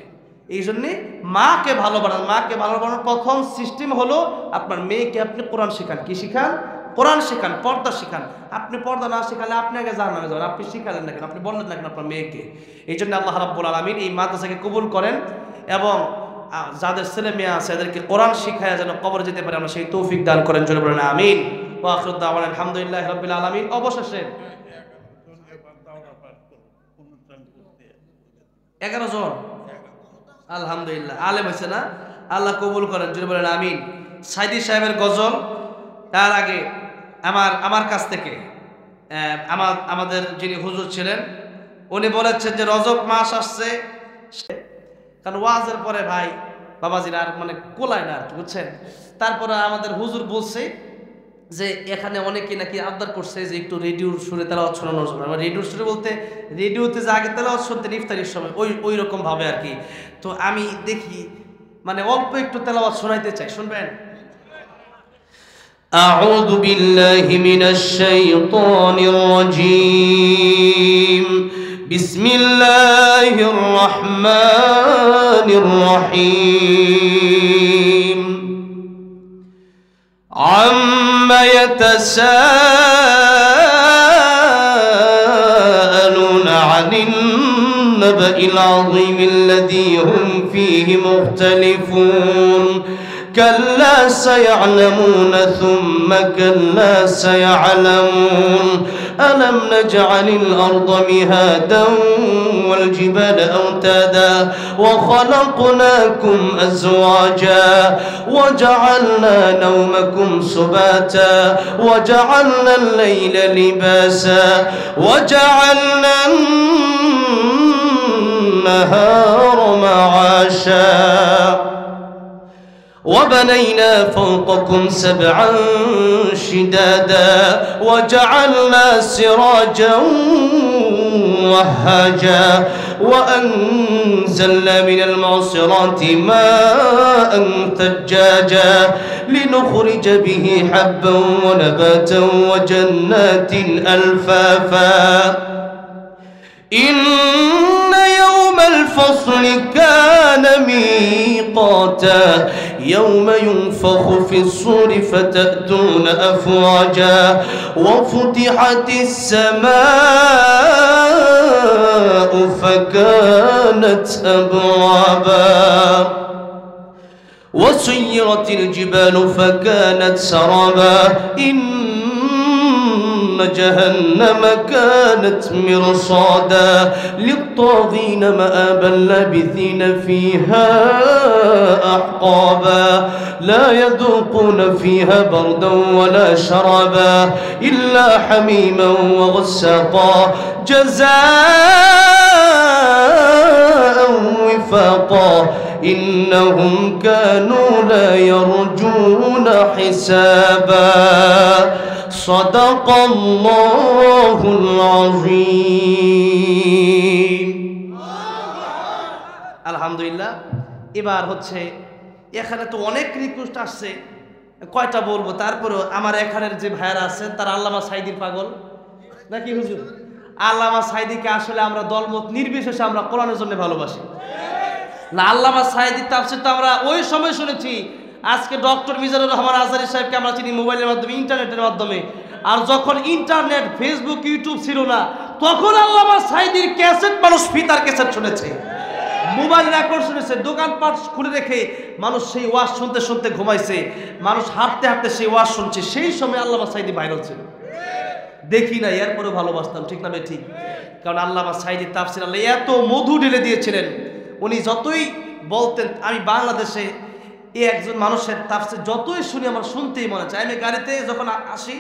এই জন্যে মাকে ভালো বানান। মাকে ভালো বানানোর প্রথম সিস্টেম হলো আপনার মেয়েকে আপনি কোরআন শেখান। কি শেখান? কোরআন শেখান, পর্দা শেখান। আপনি পর্দা না শেখালে আপনি আগে জাহান্নামে যাবেন। আপনি শিখালেন না কেন, আপনি বললেন না কেন আপনার মেয়েকে? এই জন্য আল্লাহ রাব্বুল আলামিন এই মাদ্রাসাকে কবুল করেন এবং যাদের ছেলে মেয়ে আছে এদেরকে কোরআন শিখায় যেন কবরে যেতে পারে, আমরা সেই তৌফিক দান করেন। জোরে বলেন আমিন। ওয়া আখিরু দাওয়ানা আলহামদুলিল্লাহি রাব্বিল আলামিন। অবশেষে 11 জন আলহামদুলিল্লাহ আলেম হয়েছে না? আল্লাহ কবুল করেন। জোরে বলেন আমিন। সাইদি সাহেবের গজল, তার আগে আমার কাছ থেকে আমাদের যিনি হুজুর ছিলেন উনি বলেছেন যে রজব মাস আসছে, কারণ ওয়াজের পরে ভাই বাবাজিরা আর মানে কোলায় না আর কি, বুঝছেন? তারপরে আমাদের হুজুর বলছে যে এখানে অনেকে নাকি আবদার করছে যে একটু রেডিওর সুরে তেলাওয়াত শোনানোর জন্য। আমার রেডিওর সুরে বলতে রেডিওতে যে আগে তেলাওয়াত শুনতেন ইফতারির সময়, ওই রকম ভাবে আর কি। তো আমি দেখি মানে অল্প একটু তেলাওয়াত শোনাইতে চাই, শুনবেন? أعوذ بالله من الشيطان الرجيم بسم الله الرحمن الرحيم عما يتساءلون عن النبأ العظيم الذي هم فيه مختلفون كلا سيعلمون ثم كلا سيعلمون ألم نجعل الأرض مهادا والجبال أوتادا وخلقناكم أزواجا وجعلنا نومكم سباتا وجعلنا الليل لباسا وجعلنا النهار معاشا وبنينا فوقكم سبعا شدادا وجعلنا سراجا وهاجا وأنزلنا من المعصرات ماء ثجاجا لنخرج به حبا ونباتا وجنات ألفافا إن يوم الفصل كان ميقاتا يوم ينفخ في الصور فتأتون أفواجا وفتحت السماء فكانت أبوابا وسيرت الجبال فكانت سرابا إن جهنم كانت مرصادا للطاغين مآبا لابثين فيها أحقابا لا يذوقون فيها بردا ولا شرابا إلا حميما وغساقا جزاء وفاقا إنهم كانوا لا يرجون حسابا صدق الله العظيم আলহামদুলিল্লাহ। এবার হচ্ছে এখানে তো অনেক রিকোয়েস্ট আসছে, কয়টা বলবো, তারপরেও আমার এখানের যে ভাইয়ারা আছেন তারা আল্লামা সাঈদীর পাগল নাকি হুজুর? আল্লামা সাঈদীকে আসলে আমরা দলমত নির্বিশেষে আমরা কোরআনের জন্য ভালোবাসি না। আল্লামা সাঈদীর তাফসীর তো আমরা ওই সময় শুনেছি, আজকে ডক্টর মিজানুর রহমান আজহারী সাহেবকে আমরা চিনি মোবাইলের মাধ্যমে, ইন্টারনেটের মাধ্যমে। আর যখন ইন্টারনেট, ফেসবুক, ইউটিউব ছিল না, তখন আল্লামা সাঈদীর ক্যাসেট মানুষ ফিতার ক্যাসেট শুনেছে, মোবাইল রেকর্ড শুনেছে, দোকানপাট খুলে রেখে মানুষ সেই ওয়াজ শুনতে শুনতে ঘুমাইছে, মানুষ হাঁটতে হাঁটতে সেই ওয়াজ শুনছে। সেই সময় আল্লামা সাঈদী ভাইরাল ছিল, দেখি না এরপরেও ভালোবাসতাম, ঠিক না ঠিক? কারণ আল্লামা সাঈদীর তাফসীর আল্লাহ এত মধু ঢেলে দিয়েছিলেন, উনি যতই বলতেন, আমি বাংলাদেশে এই একজন মানুষের তাফসীর যতই শুনি আমার শুনতেই মনে চায়। আমি গাড়িতে যখন আসি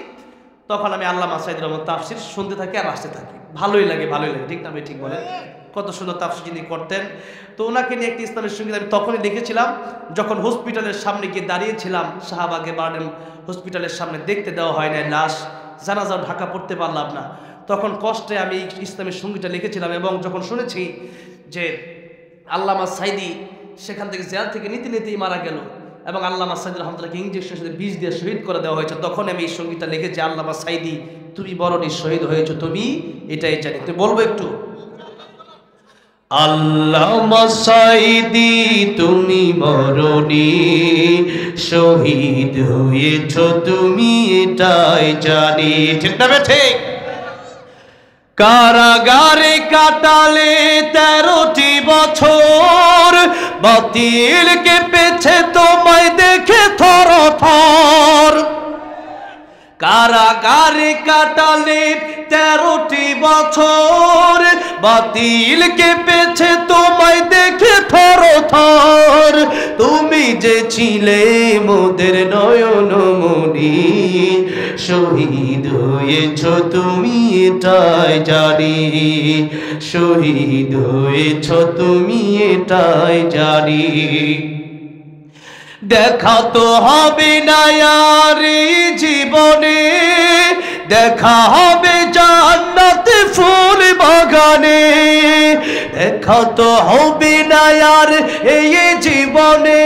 তখন আমি আল্লামা সাঈদীর রহমান তাফসীর শুনতে থাকি আর আসতে থাকি, ভালোই লাগে, ঠিক না? আমি ঠিক বলেন, কত সুন্দর তাফসীর যিনি করতেন। তো ওনাকে নিয়ে একটি ইসলামের সঙ্গীত আমি তখনই লিখেছিলাম যখন হসপিটালের সামনে গিয়ে দাঁড়িয়েছিলাম, শাহবাগে বার্ডেন হসপিটালের সামনে, দেখতে দেওয়া হয় না, লাশ জানাজা ঢাকা পড়তে পারলাম না, তখন কষ্টে আমি ইসলামের সঙ্গীতটা লিখেছিলাম। এবং যখন শুনেছি যে আল্লামা সাঈদী সেখান থেকে জেল থেকে নিতেই মারা গেল এবং আল্লামা সাঈদী রহমতুল্লাহকে ইঞ্জেকশন সাথে বিষ দিয়ে শহীদ করে দেওয়া হয়েছে, তখন আমি এই সঙ্গীতটা লিখেছি, আল্লামা সাঈদী তুমি বরণী শহীদ হয়েছো, তুমি এটাই জানি। তুমি বলবো একটু? আল্লামা সাঈদী তুমি বরণী শহীদ হয়েছো, তুমি এটাই জানি, ঠিক না ঠিক? কারাগারে কাটালে 13টি বছর, বাতিল কেঁপেছে তোমায় দেখে থর থর। কারাগারে কাটালে 13টি বছর, বাতিল কেঁপেছে তোমায় দেখে থর থর। তুমি যে ছিলে মোদের নয়নমণি, শহীদ হয়েছো তুমি এটাই জানি, শহীদ হয়েছো তুমি এটাই জানি। দেখা তো হবে না আর জীবনে, দেখা হবে জান্নাতে ফুল বাগানে। দেখা তো হবে না আর এই জীবনে,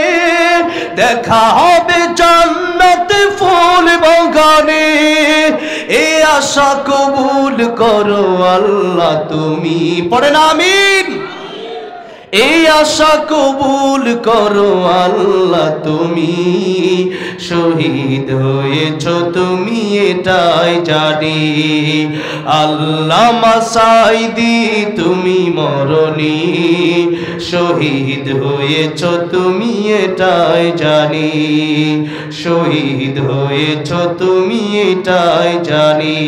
দেখা হবে জান্নাতে ফুল বাগানে। এ আশা কবুল করো আল্লাহ তুমি, পড়েন আমিন। এই আশা কবুল করো আল্লাহ তুমি, শহীদ হয়েছো তুমি এটাই জানি। আল্লামা সাঈদী তুমি মরণী, শহীদ হয়েছো তুমি এটাই জানি, শহীদ হয়েছো তুমি এটাই জানি।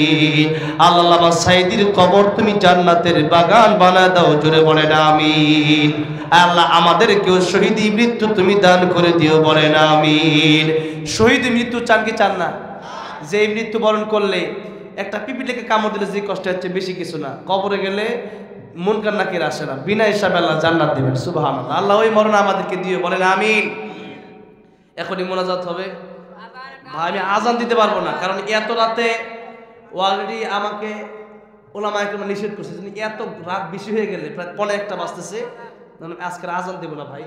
আল্লামা সাঈদীর কবর তুমি জান্নাতের বাগান বানা দাও, জোরে বলেন আমিন। আল্লাহ আমাদেরকেও শহীদি মৃত্যু তুমি দান করে দিও, বলেন আমিন। শহীদ মৃত্যু চান কি চান না? যে মৃত্যু বরণ করলে একটা পিপিলিকে কামড় দিলে যে কষ্ট হচ্ছে বেশি কিছু না, কবরে গেলে মুনকার নাকির আসে না, বিনা হিসাবে আল্লাহ জান্নাত দিবেন, সুবহানাল্লাহ। আল্লাহ ওই মরণ আমাদেরকে দিও, বলেন আমিন। এখনই মোনাজাত হবে ভাই, আমি আজান দিতে পারবো না, কারণ এত রাতে অলরেডি আমাকে ওলামায়ে কেরাম নিষেধ করছে, এত রাত বেশি হয়ে গেলে প্রায় 1:15 বাজতেছে, আজকের আজান দেবো না ভাই।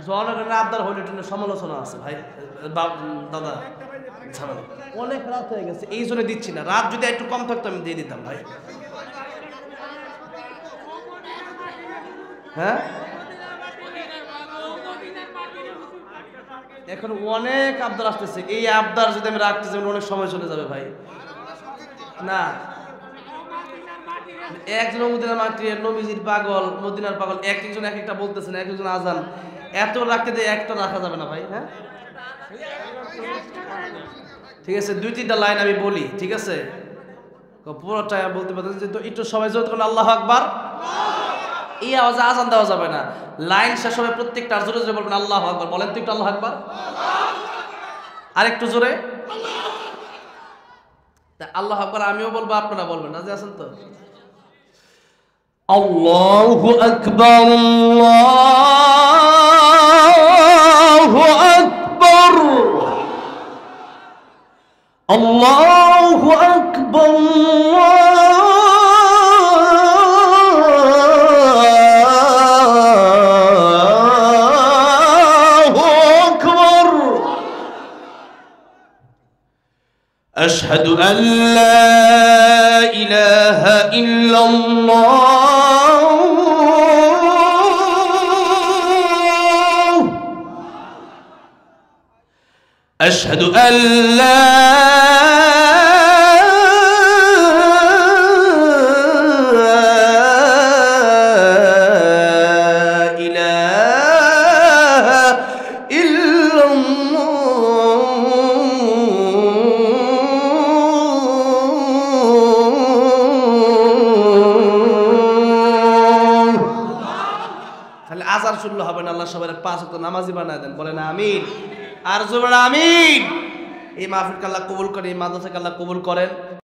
জনগণের আবদার হইলে সমালোচনা আছে ভাই, দাদা অনেক রাত হয়ে গেছে, এই জন্য দিচ্ছি না। রাত যদি একটু কম থাকতো আমি দিয়ে দিতাম ভাই। হ্যাঁ এখন অনেক আবদার আসতেছে, এই আবদার যদি আমি রাখতে যাই অনেক সময় চলে যাবে ভাই। না একজন মদিনার মাটি, নবীজির পাগল, মদিনার পাগল, এক একজন এক একটা বলতেছেন, এক একজন আজান, এত রাখতে দিয়ে একটা রাখা যাবে না ভাই। হ্যাঁ ঠিক আছে, 2-3টা লাইন আমি বলি, ঠিক আছে? পুরোটা বলতে পারতেন যে একটু সবাই জোর করুন আল্লাহু আকবার। এই আওয়াজে আজান দেওয়া যাবে না, লাইন শেষ হবে প্রত্যেকটা জোরে জোরে বলবেন আল্লাহু আকবার। বলেন তো একটু আল্লাহু আকবার, আর একটু জোরে আল্লাহু আকবার। আমিও বলবো, আপনারা বলবেন, রাজি আছেন তো? আল্লাহু আকবার, আল্লাহু আকবার, আল্লাহু আকবার, আল্লাহু আকবার। আশহাদু আল্লা ইলাহা ইল্লাল্লাহ, আশহাদু আল্লা ইলাহা ইল্লাল্লাহ। তাহলে আজান শুনলে হবে না, আল্লাহ সবার 5 ওয়াক্ত নামাজি বানায় দেন, বলেন আমিন। আর জোরে আমিন। এই মাহফিলকে আল্লাহ কবুল করেন, এই মাদ্রাসাকে আল্লাহ কবুল করেন।